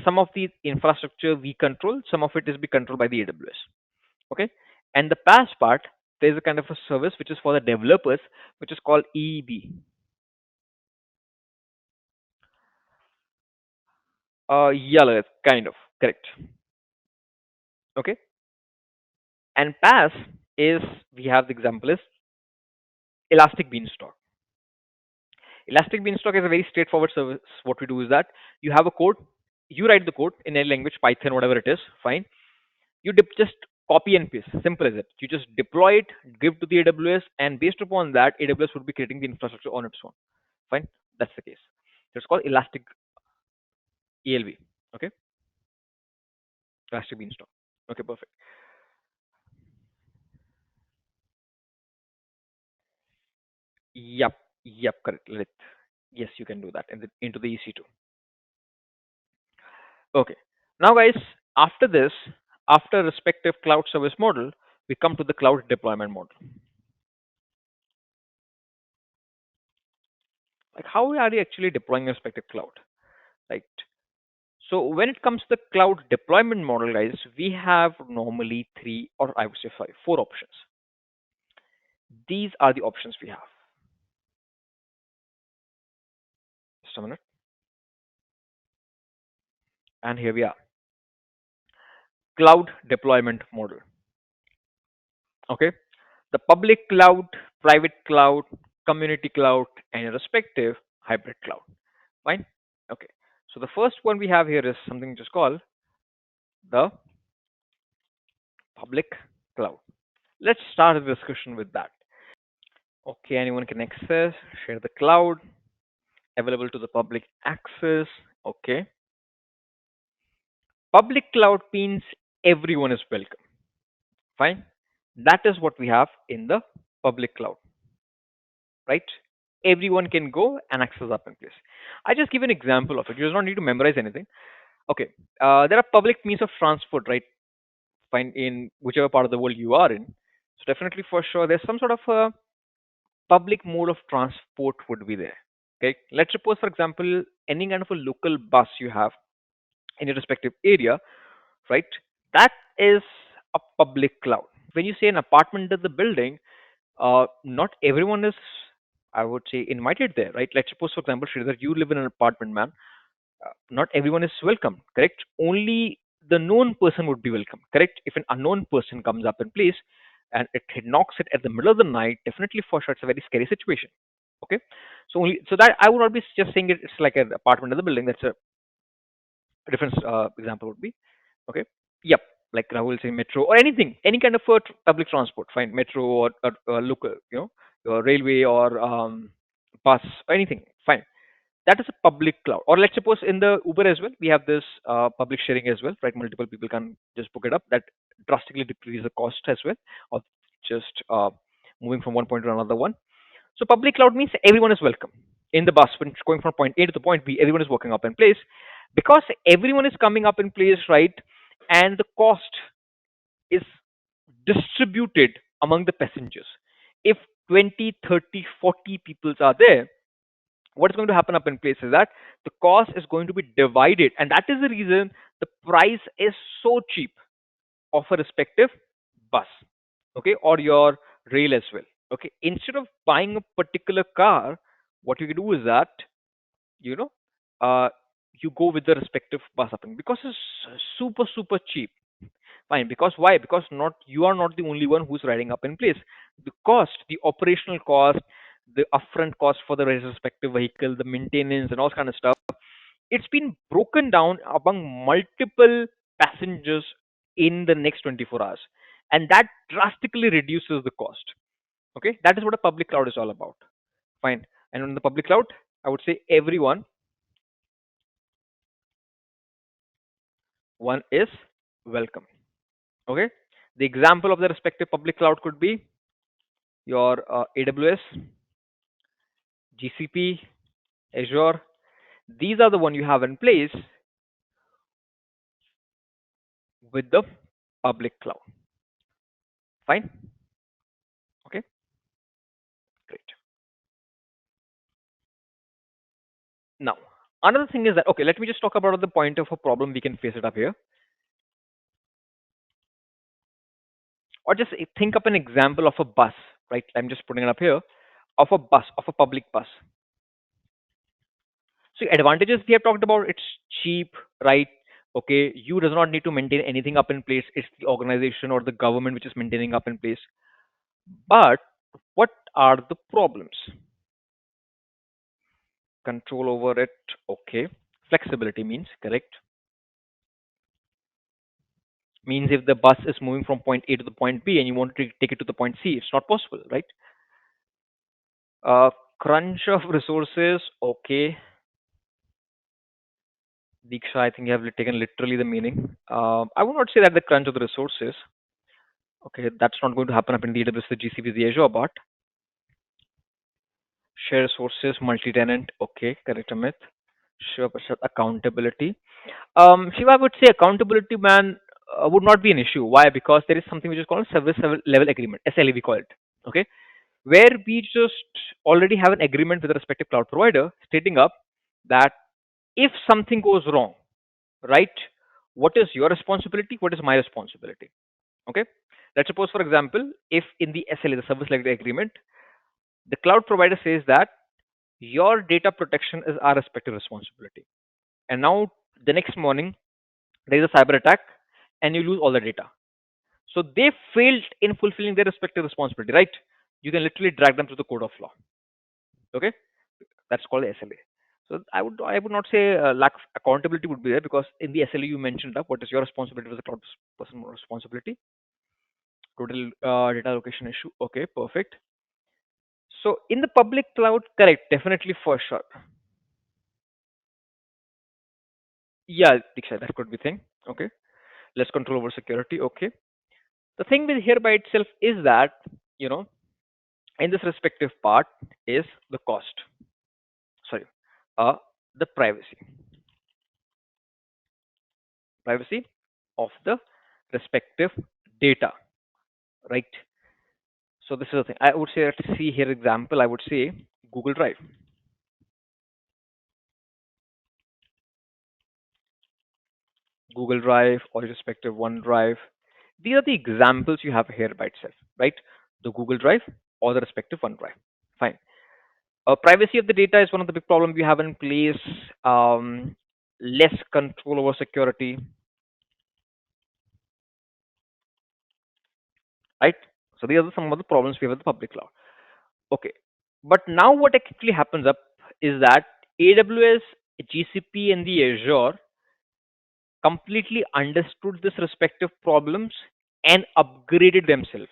some of the infrastructure we control, some of it is be controlled by the AWS. Okay. And the PaaS part, there's a kind of a service which is for the developers, which is called EB. Yeah, Lalit, kind of correct. Okay. And PaaS is, we have the example is Elastic Beanstalk. Elastic Beanstalk is a very straightforward service. What we do is that you have a code, you write the code in any language, Python, whatever it is, fine. You just copy and paste. Simple as it. You just deploy it, give to the AWS, and based upon that, AWS would be creating the infrastructure on its own. Fine. That's the case. It's called Elastic ELV. Okay. Elastic Beanstalk. Okay, perfect. Yep. Yep. Correct. Yes, you can do that into the EC2. Okay. Now, guys, after this, after respective cloud service model, we come to the cloud deployment model. Like, how are you actually deploying a respective cloud? Right. So, when it comes to the cloud deployment model, guys, we have normally three, or I would say five, four options. These are the options we have. Just a minute. And here we are. Cloud deployment model. Okay. The public cloud, private cloud, community cloud, and a respective hybrid cloud. Fine. Okay. So the first one we have here is something just called the public cloud. Let's start the discussion with that. Okay, anyone can access, share the cloud, available to the public access. Okay. Public cloud means everyone is welcome. Fine. That is what we have in the public cloud, right? everyone can go and access up in place. I just give an example of it. You do not need to memorize anything. Okay, there are public means of transport, right? Fine, in whichever part of the world you are in. So definitely for sure, there's some sort of a public mode of transport would be there. Okay, let's suppose, for example, any kind of a local bus you have in your respective area, right? That is a public cloud. When you say an apartment in the building, not everyone is, I would say, invited there, right? Let's suppose, for example, Sridhar, you live in an apartment, man. Not everyone is welcome, correct? Only the known person would be welcome, correct? If an unknown person comes up in place and it knocks it at the middle of the night, definitely for sure it's a very scary situation. Okay, so only so that I would not be just saying it's like an apartment in the building. That's a different example would be. Okay. Yep. Like Rahul say metro or anything, any kind of public transport, fine, metro or local, or railway or bus or anything, fine. That is a public cloud. Or let's suppose in the Uber as well, we have this public sharing as well, right? Multiple people can just book it up. That drastically decreases the cost as well of just moving from one point to another one. So public cloud means everyone is welcome in the bus when it's going from point A to the point B. Everyone is working up in place because everyone is coming up in place, right? And the cost is distributed among the passengers. If 20, 30, 40 people are there, what is going to happen up in place is that the cost is going to be divided, and that is the reason the price is so cheap of a respective bus, okay, or your rail as well. Okay, instead of buying a particular car, what you can do is that you know uh, you go with the respective bus up because it's super super cheap. Fine, because why? Because not you are not the only one who's riding up in place. The cost, the operational cost, the upfront cost for the respective vehicle, the maintenance and all kind of stuff, it's been broken down among multiple passengers in the next 24 hours, and that drastically reduces the cost. Okay, that is what a public cloud is all about. Fine, and on the public cloud, I would say everyone one is welcome. Okay, the example of the respective public cloud could be your AWS, GCP, Azure. These are the one you have in place with the public cloud. Fine. Okay. Great. Now, another thing is that, okay, let me just talk about the point of a problem we can face it up here. Or just think up an example of a bus, right? I'm just putting it up here of a bus, of a public bus. So advantages we have talked about, it's cheap, right? Okay, you does not need to maintain anything up in place. It's the organization or the government which is maintaining up in place. But what are the problems? Control over it, okay. Flexibility means correct. Means if the bus is moving from point A to the point B and you want to take it to the point C, it's not possible, right? Uh, Crunch of resources, okay. Diksha, I think you have taken literally the meaning. I would not say that the crunch of the resources. Okay, that's not going to happen up in the AWS, the GCP, the Azure, but share resources, multi-tenant. Okay, correct, Amit. Sure, Prasad, accountability. Shiva, I would say accountability, man, would not be an issue. Why? Because there is something which is called level agreement, SLA, we call it. Okay, where we just already have an agreement with the respective cloud provider stating up that if something goes wrong, right, what is your responsibility? What is my responsibility? Okay, let's suppose, for example, if in the SLA, the service level agreement, the cloud provider says that your data protection is our respective responsibility, and now the next morning there is a cyber attack and you lose all the data. So they failed in fulfilling their respective responsibility, right? You can literally drag them to the code of law. Okay, that's called SLA. So I would not say lack of accountability would be there because in the SLA you mentioned that what is your responsibility as a cloud person responsibility. Total data location issue. Okay, perfect. So in the public cloud, correct, definitely for sure. Yeah, Diksha, that could be thing. Okay, less control over security. Okay, the thing with here by itself is that you know in this respective part is the cost. Sorry, uh, the privacy of the respective data, right? So this is the thing. I would say, let's see here example. I would say Google Drive, Google Drive or respective OneDrive. These are the examples you have here by itself, right? The Google Drive or the respective OneDrive. Fine. Privacy of the data is one of the big problems we have in place. Less control over security, right? So these are some of the problems we have with the public cloud. Okay, but now what actually happens up is that AWS, GCP, and the Azure completely understood this respective problems and upgraded themselves.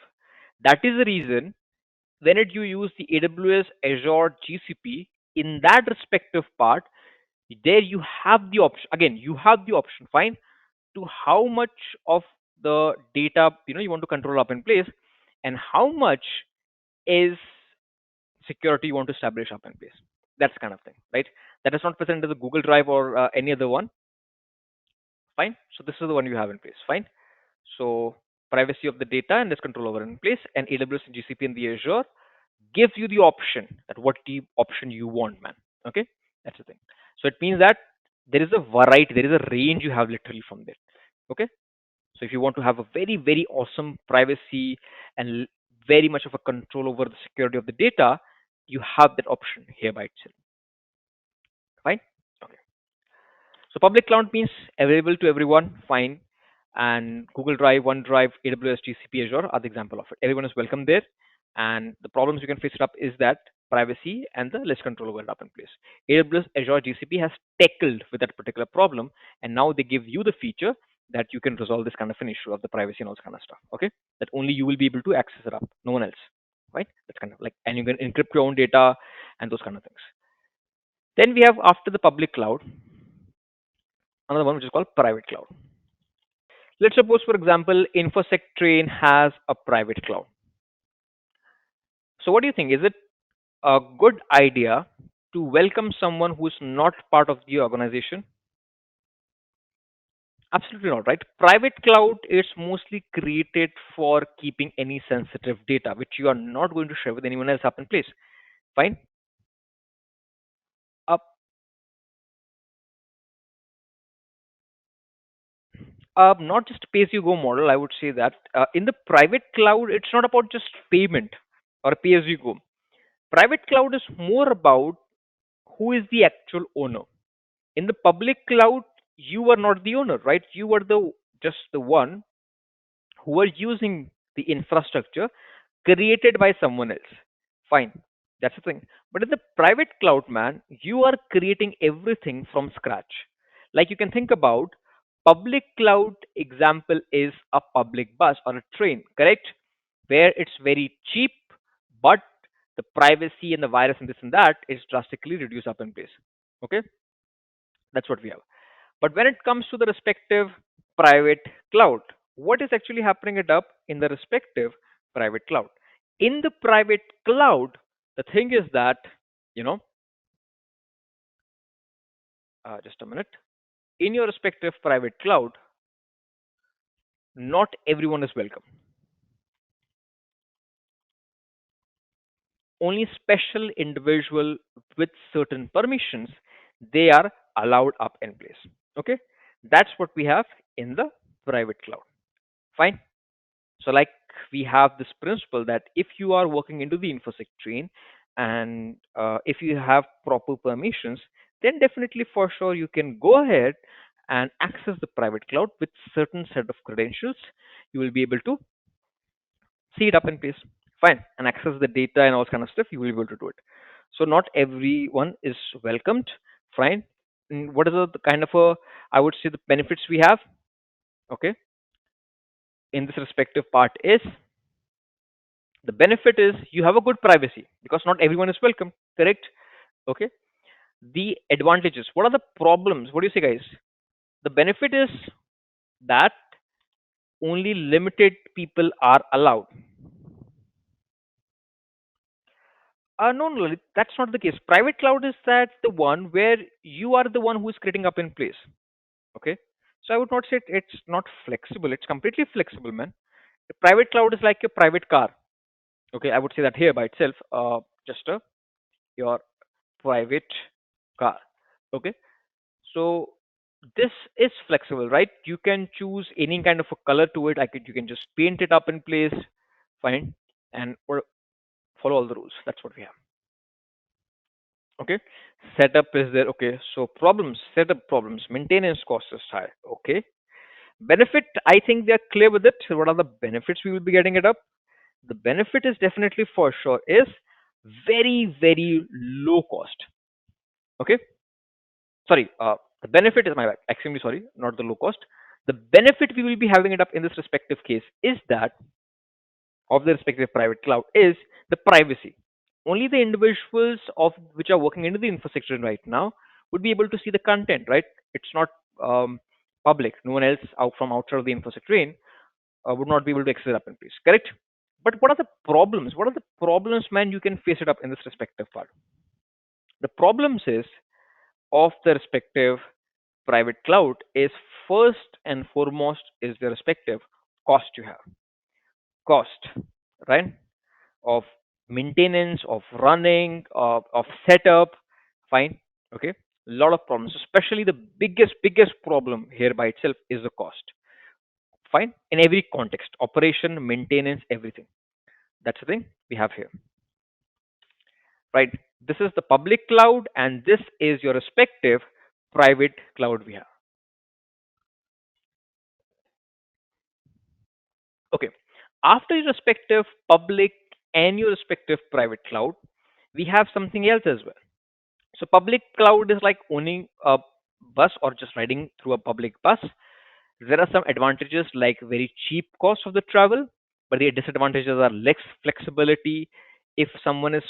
That is the reason when you use the AWS, Azure, GCP in that respective part, there you have the option. Again, you have the option. Fine, to how much of the data you want to control up in place, and how much is security you want to establish up in place. That's kind of thing, right? That is not present in the Google Drive or any other one. Fine. So this is the one you have in place. Fine. So privacy of the data and this control over in place, and AWS and GCP and the Azure gives you the option that what the option you want, man. Okay, that's the thing. So it means that there is a variety, there is a range you have literally from there. Okay, so if you want to have a very very awesome privacy and very much of a control over the security of the data, you have that option here by itself. Fine. Okay. So public cloud means available to everyone, fine. And Google Drive, OneDrive, AWS, GCP, Azure are the example of it. Everyone is welcome there. And the problems you can face it up is that privacy and the less control over it up in place. AWS, Azure, GCP has tackled with that particular problem, and now they give you the feature that you can resolve this kind of an issue of the privacy and all this kind of stuff. Okay, that only you will be able to access it up, no one else. Right? That's kind of like, and you can encrypt your own data and those kind of things. Then we have after the public cloud, another one which is called private cloud. Let's suppose, for example, InfosecTrain has a private cloud. So, what do you think? Is it a good idea to welcome someone who is not part of the organization? Absolutely not, right? Private cloud is mostly created for keeping any sensitive data, which you are not going to share with anyone else up in place. Fine. Uh, Not just pay as you go model, I would say that in the private cloud, it's not about just payment or pay as you go. Private cloud is more about who is the actual owner. In the public cloud, you are not the owner, right? You are the just the one who are using the infrastructure created by someone else. Fine, that's the thing. But in the private cloud, man, you are creating everything from scratch. Like you can think about public cloud example is a public bus or a train, correct? Where it's very cheap, but the privacy and the virus and this and that is drastically reduced up in place. Okay, that's what we have. But when it comes to the respective private cloud, what is actually happening it up in the respective private cloud? In the private cloud, the thing is that, you know, just a minute, in your respective private cloud, not everyone is welcome. Only special individual with certain permissions, they are allowed up in place. Okay, that's what we have in the private cloud. Fine. So, like we have this principle that if you are working into the infosec train and if you have proper permissions, then definitely for sure you can go ahead and access the private cloud with certain set of credentials. You will be able to see it up in place, fine, and access the data and all kind of stuff. You will be able to do it. So, not everyone is welcomed. Fine. What is the kind of a, I would say, the benefits we have? Okay, in this respective part is the benefit is you have a good privacy because not everyone is welcome, correct? Okay. The advantages, what are the problems? What do you say, guys? The benefit is that only limited people are allowed. No, that's not the case. Private cloud is that the one where you are the one who is creating up in place. Okay. So I would not say it's not flexible. It's completely flexible, man. The private cloud is like a private car. Okay, I would say that here by itself. Just a your private car. Okay. So this is flexible, right? You can choose any kind of a color to it. You can just paint it up in place, fine, and or follow all the rules. That's what we have. Okay. Setup is there. Okay. So problems, setup problems, maintenance cost is high. Okay. Benefit, I think they're clear with it. So what are the benefits we will be getting it up? The benefit is definitely for sure is very, very low cost. Okay. Sorry. The benefit is my bad. Extremely sorry, not the low cost. The benefit we will be having it up in this respective case is that of the respective private cloud is the privacy. Only the individuals of which are working into the infrastructure right now would be able to see the content, right? It's not public. No one else out from outside of the infrastructure would not be able to access it up in place. Correct? But what are the problems? What are the problems, man? You can face it up in this respective part. The problems is of the respective private cloud is first and foremost is the respective cost you have. Cost, right? Of maintenance, of running, of setup. Fine. Okay. A lot of problems. Especially the biggest problem here by itself is the cost. Fine. In every context, operation, maintenance, everything. That's the thing we have here. Right. This is the public cloud, and this is your respective private cloud we have. Okay. After your respective public and your respective private cloud, we have something else as well. So public cloud is like owning a bus or just riding through a public bus. There are some advantages like very cheap cost of the travel, but the disadvantages are less flexibility. If someone is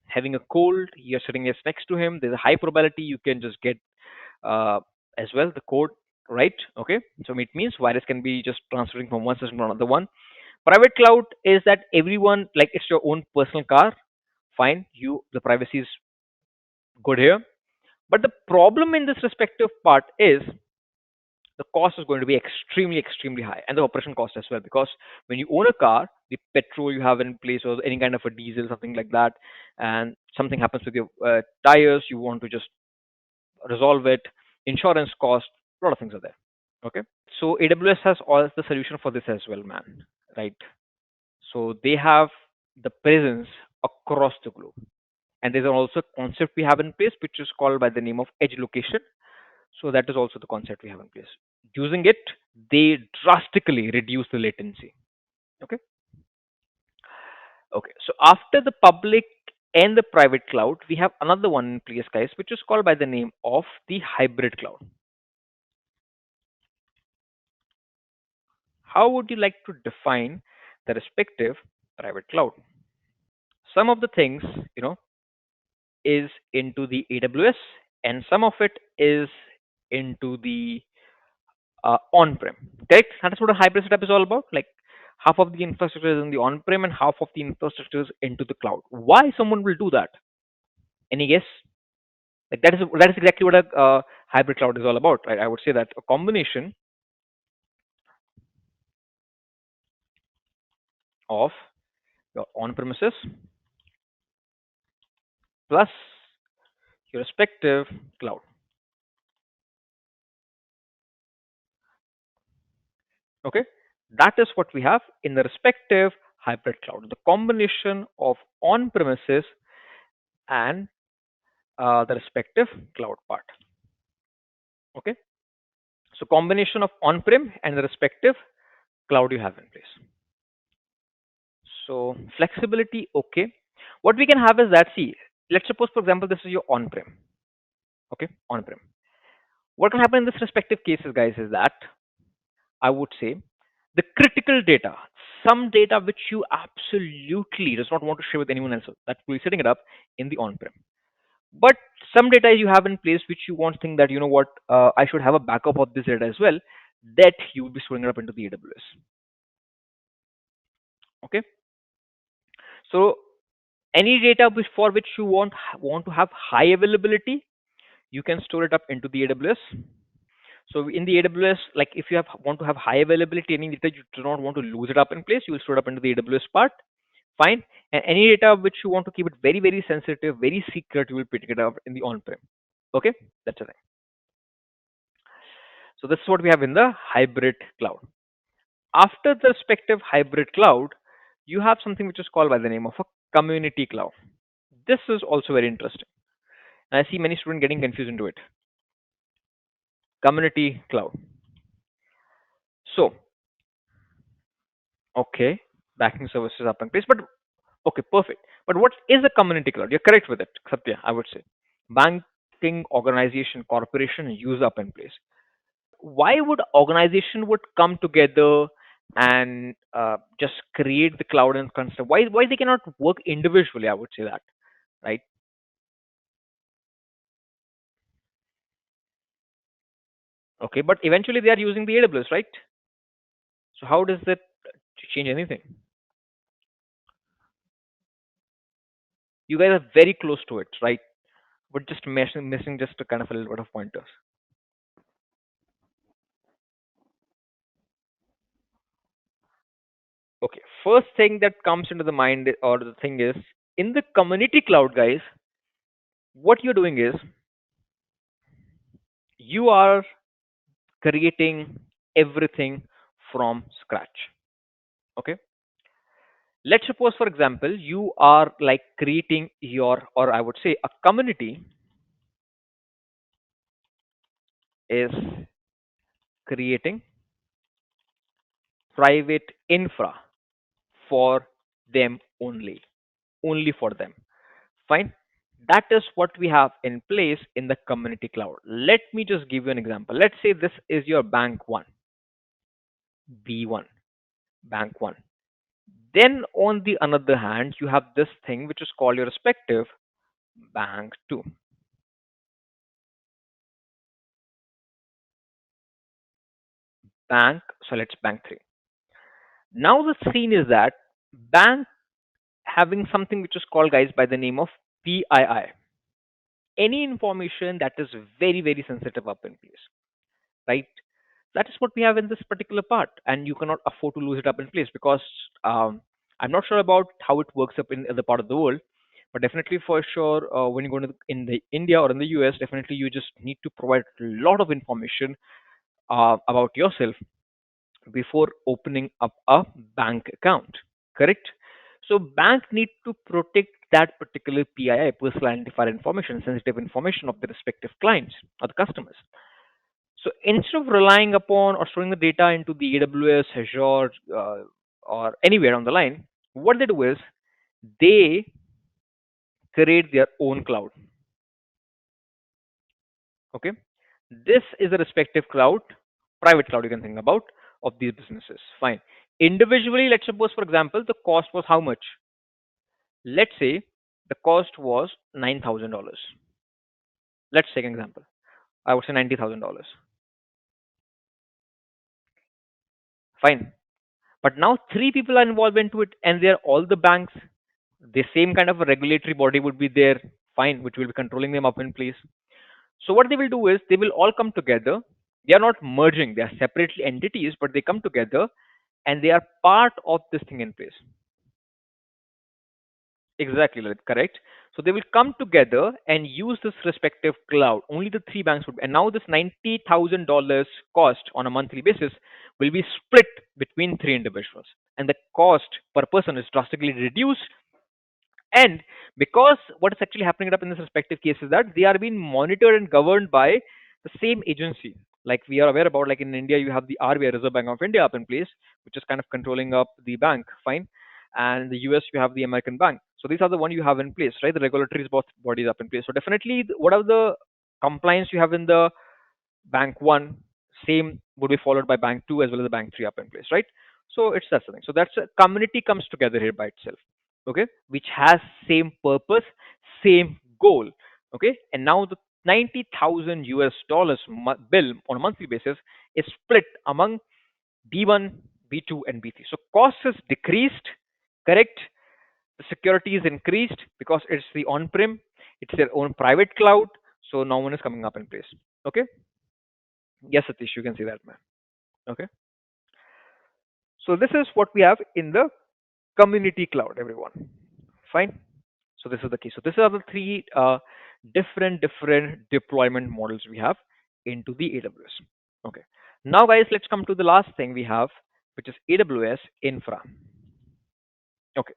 having a cold, you're sitting just next to him. There's a high probability you can just get uh, as well the code right. Okay, so it means virus can be just transferring from one system to another one. Private cloud is that everyone like it's your own personal car. Fine, you the privacy is good here. But the problem in this respective part is the cost is going to be extremely high, and the operation cost as well. Because when you own a car, the petrol you have in place, or any kind of a diesel, something like that, and something happens with your tires, you want to just resolve it. Insurance cost, a lot of things are there. Okay, so AWS has all the solution for this as well, man. Right? So they have the presence across the globe, and there's also a concept we have in place which is called by the name of edge location. So that is also the concept we have in place. Using it, they drastically reduce the latency. Okay. Okay. So after the public and the private cloud, we have another one in place, guys, which is called by the name of the hybrid cloud. How would you like to define the respective private cloud? Some of the things, you know, is into the AWS, and some of it is into the on-prem. Correct? That's what a hybrid setup is all about. Like half of the infrastructure is in the on-prem and half of the infrastructure is into the cloud. Why someone will do that? Any guess? Like that is exactly what a hybrid cloud is all about, right? I would say that a combination of your on-premises plus your respective cloud. Okay, that is what we have in the respective hybrid cloud. The combination of on-premises and the respective cloud part. Okay, so combination of on-prem and the respective cloud you have in place. So flexibility, okay. What we can have is that, see, let's suppose for example this is your on-prem. Okay, on-prem. What can happen in this respective cases, guys, is that I would say the critical data, some data which you absolutely does not want to share with anyone else, that will be setting it up in the on-prem. But some data you have in place which you want to think that you know what, I should have a backup of this data as well, that you will be storing it up into the AWS. Okay, so Any data for which you want to have high availability, you can store it up into the AWS. So in the AWS, like if you want to have high availability, any data you do not want to lose it up in place, you will store it up into the AWS part. Fine. And any data which you want to keep it very, very sensitive, very secret, you will pick it up in the on-prem. Okay, that's the thing. So this is what we have in the hybrid cloud. After the respective hybrid cloud, you have something which is called by the name of a community cloud. This is also very interesting. And I see many students getting confused into it. Community cloud. So, okay, banking services up in place, but okay, perfect. But what is a community cloud? You're correct with it, Satya, I would say. Banking organization, corporation use up in place. Why would organization would come together and just create the cloud and construct? Why they cannot work individually? I would say that, right? Okay, but eventually they are using the AWS, right? So how does that change anything? You guys are very close to it, right? But just missing just a kind of a little bit of pointers. Okay, first thing that comes into the mind or the thing is in the community cloud, guys, what you're doing is you are creating everything from scratch. Okay, let's suppose, for example, you are like creating your, or I would say, a community is creating private infra for them only, only for them. Fine. That is what we have in place in the community cloud. Let me just give you an example. Let's say this is your bank one, B1, bank one. Then on the another hand, you have this thing which is called your respective bank two. Bank, so let's bank three. Now the scene is that bank having something which is called, guys, by the name of PII. Any information that is very, very sensitive up in place, right? That is what we have in this particular part, and you cannot afford to lose it up in place because I'm not sure about how it works up in other part of the world, but definitely for sure when you go to in the India or in the US, definitely you just need to provide a lot of information about yourself before opening up a bank account. Correct? So bank need to protect that particular PII, personal identifier information, sensitive information of the respective clients or the customers. So instead of relying upon or storing the data into the AWS, Azure, or anywhere on the line, what they do is they create their own cloud. Okay, this is the respective cloud, private cloud you can think about of these businesses. Fine. Individually, let's suppose, for example, the cost was how much? Let's say the cost was $9,000. Let's take an example. I would say $90,000. Fine. But now three people are involved into it, and they're all the banks. The same kind of a regulatory body would be there, fine, which will be controlling them up in place. So what they will do is they will all come together. They are not merging; they are separately entities, but they come together and they are part of this thing in place. Exactly, Lalit, correct. So they will come together and use this respective cloud. Only the three banks would, and now this $90,000 cost on a monthly basis will be split between three individuals, and the cost per person is drastically reduced. And because what is actually happening up in this respective case is that they are being monitored and governed by the same agency. Like we are aware about, like in India, you have the RBI, Reserve Bank of India, up in place, which is kind of controlling up the bank, fine. And in the US, you have the American bank. So these are the one you have in place, right? The regulatory both bodies up in place. So definitely, what are the compliance you have in the bank one, same would be followed by bank two as well as the bank three up in place, right? So it's that's the thing. So that's a community comes together here by itself, okay, which has same purpose, same goal, okay. And now the 90,000 US dollars bill on a monthly basis is split among B1, B2, and B3. So cost is decreased, correct? The security is increased because it's the on-prem, it's their own private cloud, so no one is coming up in place. Okay. Yes, Satish, you can see that, man. Okay. So this is what we have in the community cloud, everyone. Fine. So this is the key. So these are the three different deployment models we have into the AWS. Okay. Now, guys, let's come to the last thing we have, which is AWS Infra. Okay.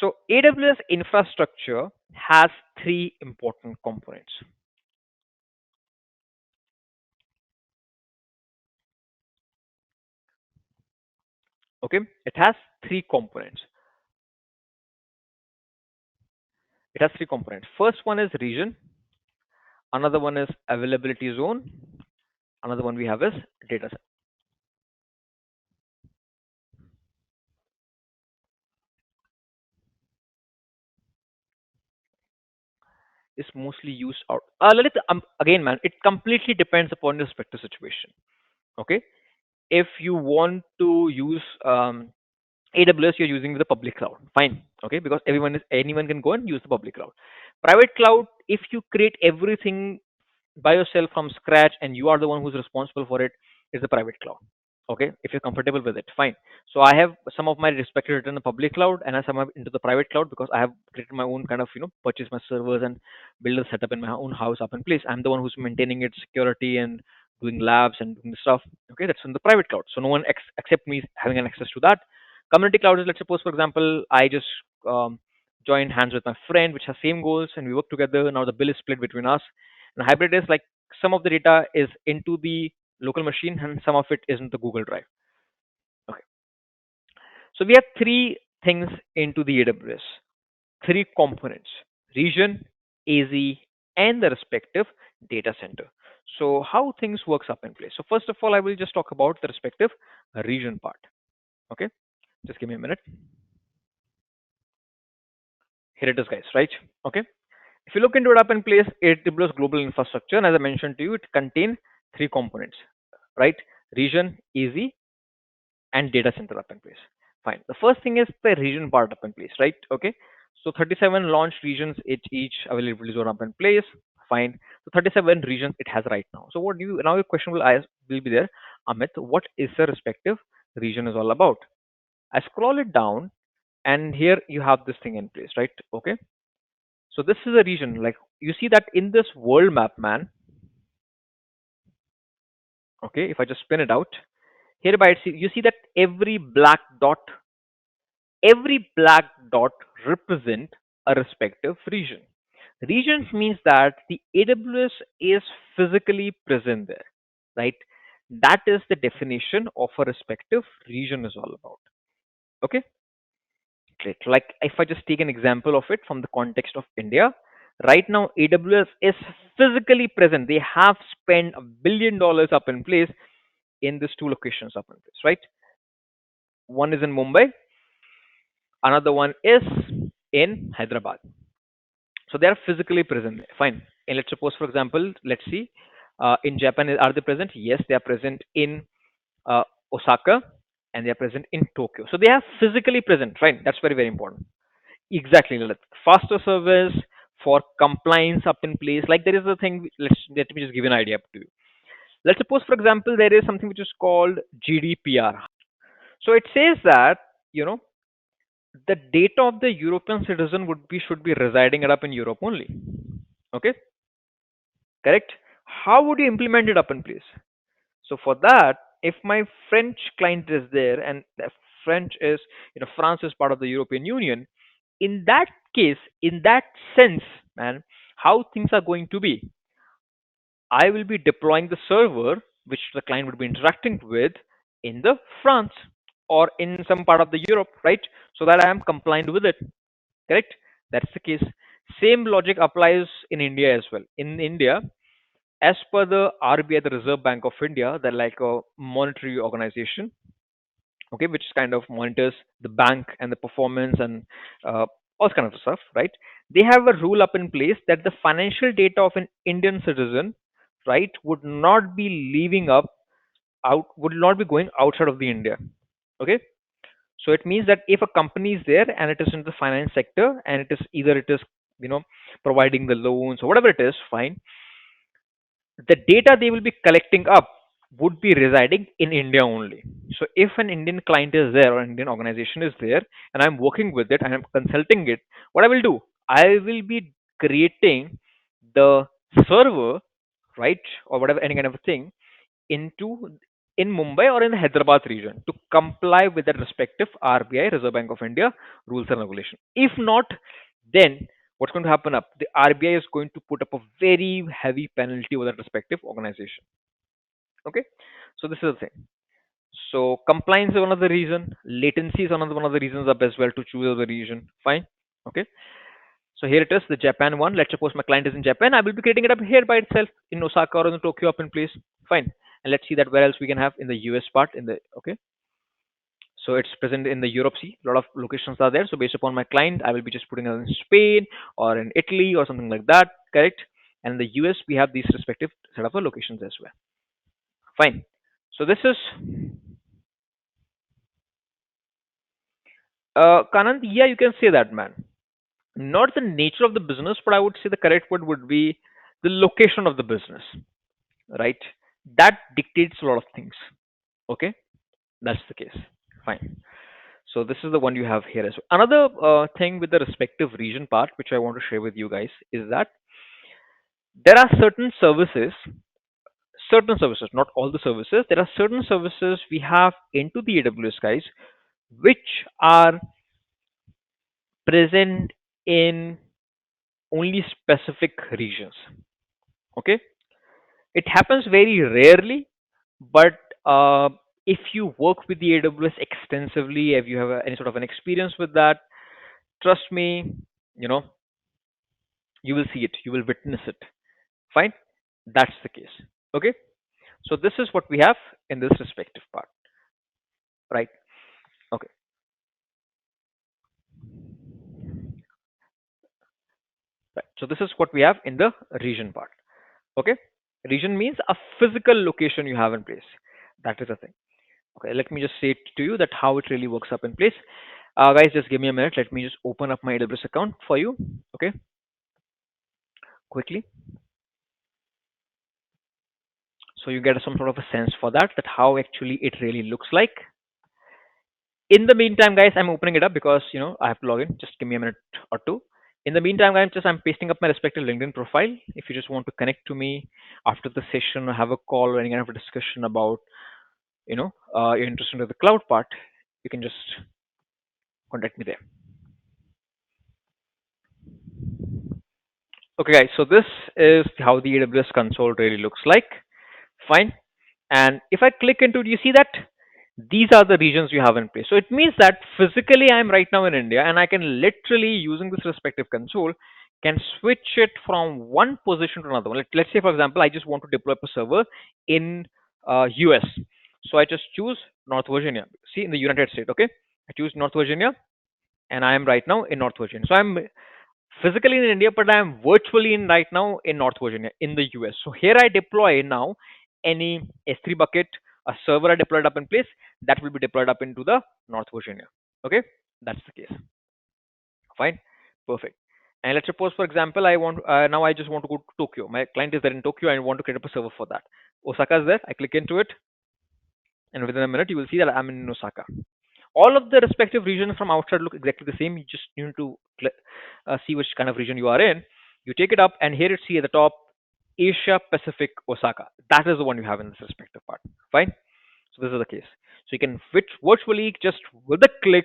So AWS infrastructure has three important components. Okay. It has three components. It has three components. First one is region. Another one is availability zone. Another one we have is data set. Is mostly used out. Again, man, it completely depends upon your respective situation. Okay, if you want to use AWS, you're using the public cloud, fine. Okay, because anyone can go and use the public cloud. Private cloud, if you create everything by yourself from scratch and you are the one who's responsible for it, is the private cloud. Okay, if you're comfortable with it, fine. So I have some of my respected written in the public cloud and I some have into the private cloud because I have created my own kind of, purchase my servers and build a setup in my own house up in place. I'm the one who's maintaining its security and doing labs and doing the stuff. Okay, that's in the private cloud, so no one except me having an access to that. Community cloud is, let's suppose for example, I just joined hands with my friend which has same goals and we work together. Now the bill is split between us. And hybrid is like some of the data is into the local machine and some of it is in the Google Drive. Okay. So we have three things into the AWS, three components: region, AZ, and the respective data center. So how things works up in place. So first of all, I will just talk about the respective region part. Okay. Just give me a minute. Here it is, guys, right? Okay. If you look into it up in place, AWS global infrastructure, and as I mentioned to you, it contains three components, right? Region, AZ, and data center up in place. Fine. The first thing is the region part up in place, right? Okay. So 37 launched regions, each availability zone up in place. Fine. So 37 regions it has right now. So what do you now your question will be there, Amit, what is the respective region is all about? I scroll it down and here you have this thing in place, right? Okay. So this is a region, like you see that in this world map, man. Okay, if I just spin it out, hereby you see that every black dot represent a respective region. Regions means that the AWS is physically present there, right? That is the definition of a respective region is all about. Okay, great. Like if I just take an example of it from the context of India, right now AWS is physically present. They have spent $1 billion up in place in these two locations up in place, right? One is in Mumbai, another one is in Hyderabad. So they are physically present there. Fine. And let's suppose, for example, let's see, in Japan, are they present? Yes, they are present in uh, Osaka and they are present in Tokyo. So they are physically present. Fine. That's very, very important. Exactly. Lalit. Faster service for compliance up in place. Like there is a thing, let me just give you an idea to you. Let's suppose, for example, there is something which is called GDPR. So it says that, you know, the data of the European citizen should be residing it up in Europe only. Okay, correct. How would you implement it up in place? So for that, if my French client is there and the French is, France is part of the European Union, in that case, in that sense, man, how things are going to be, I will be deploying the server which the client would be interacting with in the France or in some part of the Europe, right? So that I am compliant with it. Correct? That's the case. Same logic applies in India as well. In India, as per the RBI, the Reserve Bank of India, they're like a monetary organization, okay, which kind of monitors the bank and the performance and all kind of stuff, right? They have a rule up in place that the financial data of an Indian citizen, right, would not be leaving up out would not be going outside of the India. Okay, So it means that if a company is there and it is in the finance sector and it is either it is, you know, providing the loans or whatever it is, fine, the data they will be collecting up would be residing in India only. So if an Indian client is there or an Indian organization is there and I'm working with it and I'm consulting it, what I will do, I will be creating the server, right, or whatever, any kind of a thing into in Mumbai or in the Hyderabad region to comply with the respective RBI, Reserve Bank of India rules and regulation. If not, then what's going to happen up? The RBI is going to put up a very heavy penalty over that respective organization. Okay, so this is the thing. So compliance is one of the reason. Latency is one of the reasons up as well to choose the region. Fine. Okay. So here it is, the Japan one. Let's suppose my client is in Japan. I will be creating it up here by itself in Osaka or in Tokyo up in place. Fine. And let's see that where else we can have in the US part in the okay. So it's present in the Europe Sea. A lot of locations are there. So based upon my client, I will be just putting it in Spain or in Italy or something like that. Correct. And in the US, we have these respective set of locations as well. Fine. So this is Kanand. Yeah, you can say that, man. Not the nature of the business, but I would say the correct word would be the location of the business, right? That dictates a lot of things. Okay, that's the case. Fine. So this is the one you have here as well. Another thing with the respective region part, which I want to share with you guys, is that there are certain services, not all the services. There are certain services we have into the AWS guys, which are present in only specific regions. Okay, it happens very rarely, but if you work with the AWS extensively, if you have any sort of an experience with that, trust me, you know, you will see it, you will witness it. Fine, that's the case. Okay, so this is what we have in this respective part, right? Okay, right. So this is what we have in the region part. Okay, region means a physical location you have in place. That is the thing. Okay, let me just say it to you that how it really works up in place. Guys, just give me a minute. Let me just open up my AWS account for you. Okay, quickly. So you get some sort of a sense for that, that how actually it really looks like. In the meantime, guys, I'm opening it up because I have to log in. Just give me a minute or two. In the meantime, guys, I'm pasting up my respective LinkedIn profile. If you just want to connect to me after the session or have a call or any kind of a discussion about you're interested in the cloud part, you can just contact me there. Okay, guys, so this is how the AWS console really looks like. Fine. And if I click into it, you see that these are the regions you have in place. So it means that physically I'm right now in India and I can literally, using this respective console, can switch it from one position to another one. Let's say, for example, I just want to deploy a server in US. So I just choose North Virginia. See, in the United States, okay? I choose North Virginia and I am right now in North Virginia. So I'm physically in India, but I am virtually in right now in North Virginia in the US. So here I deploy now any S3 bucket, a server I deployed up in place that will be deployed up into the North Virginia. Okay, that's the case. Fine, perfect. And let's suppose, for example, I want now I just want to go to Tokyo. My client is there in Tokyo. I want to create up a server for that. Osaka is there. I click into it, and within a minute you will see that I'm in Osaka. All of the respective regions from outside look exactly the same. You just need to see which kind of region you are in. You take it up, and here it see at the top, Asia Pacific Osaka. That is the one you have in this respective part. Fine. So this is the case. So you can virtually just with a click,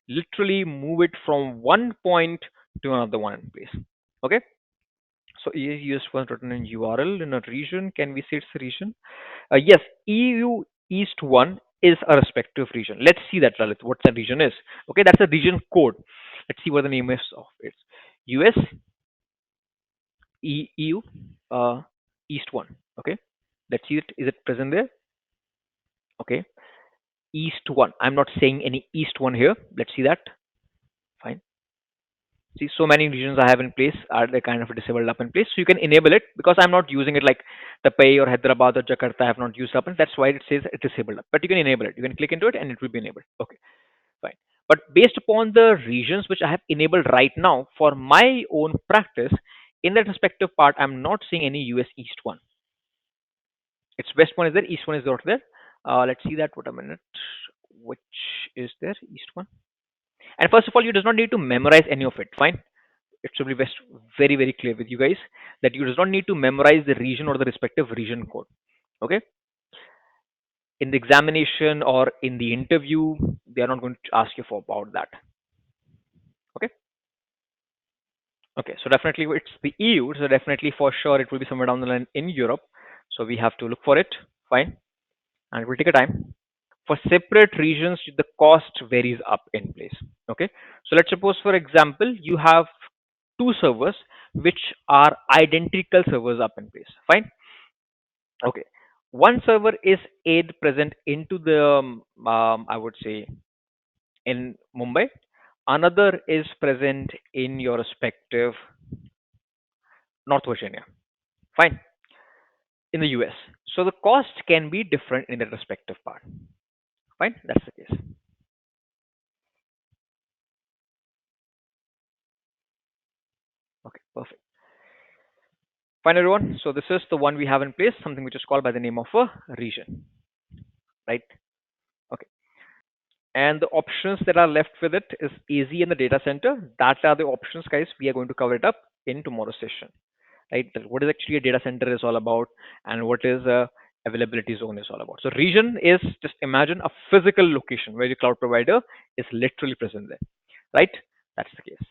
literally move it from one point to another one in place. Okay. So ES was written in URL in a region. Can we say it's a region? Yes, EU East 1 is a respective region. Let's see that, Lalit, what that region is. Okay, that's a region code. Let's see what the name is of it. US EU East 1. Okay, let's see it. Is it present there? Okay, East 1. I'm not saying any East 1 here. Let's see that. Fine. See, so many regions I have in place are they kind of disabled up in place. So you can enable it because I'm not using it like the Pay or Hyderabad or Jakarta. I have not used up, and that's why it says it's disabled up. But you can enable it. You can click into it, and it will be enabled. Okay, Fine. But based upon the regions which I have enabled right now for my own practice, in that respective part, I'm not seeing any US East one. It's West one is there, East one is not there. Let's see that. What a minute. Which is there? East one. And first of all, you does not need to memorize any of it. Fine. It should be best very very clear with you guys that you does not need to memorize the region or the respective region code. Okay. In the examination or in the interview, they are not going to ask you for about that. Okay. Okay, so definitely it's the EU, so definitely for sure it will be somewhere down the line in Europe. So we have to look for it. Fine. And it will take a time. For separate regions, the cost varies up in place. Okay. So let's suppose, for example, you have two servers which are identical servers up in place. Fine. Okay. One server is aid present into the I would say in Mumbai. Another is present in your respective North Virginia. Fine. In the US. So the cost can be different in the respective part. Fine. That's the case. Okay. Perfect. Fine, everyone. So this is the one we have in place, something which is called by the name of a region, right? Okay. And the options that are left with it is easy in the data center. That are the options, guys. We are going to cover it up in tomorrow's session, right? What is actually a data center is all about, and what is a availability zone is all about. So region is just imagine a physical location where your cloud provider is literally present there, right? That's the case.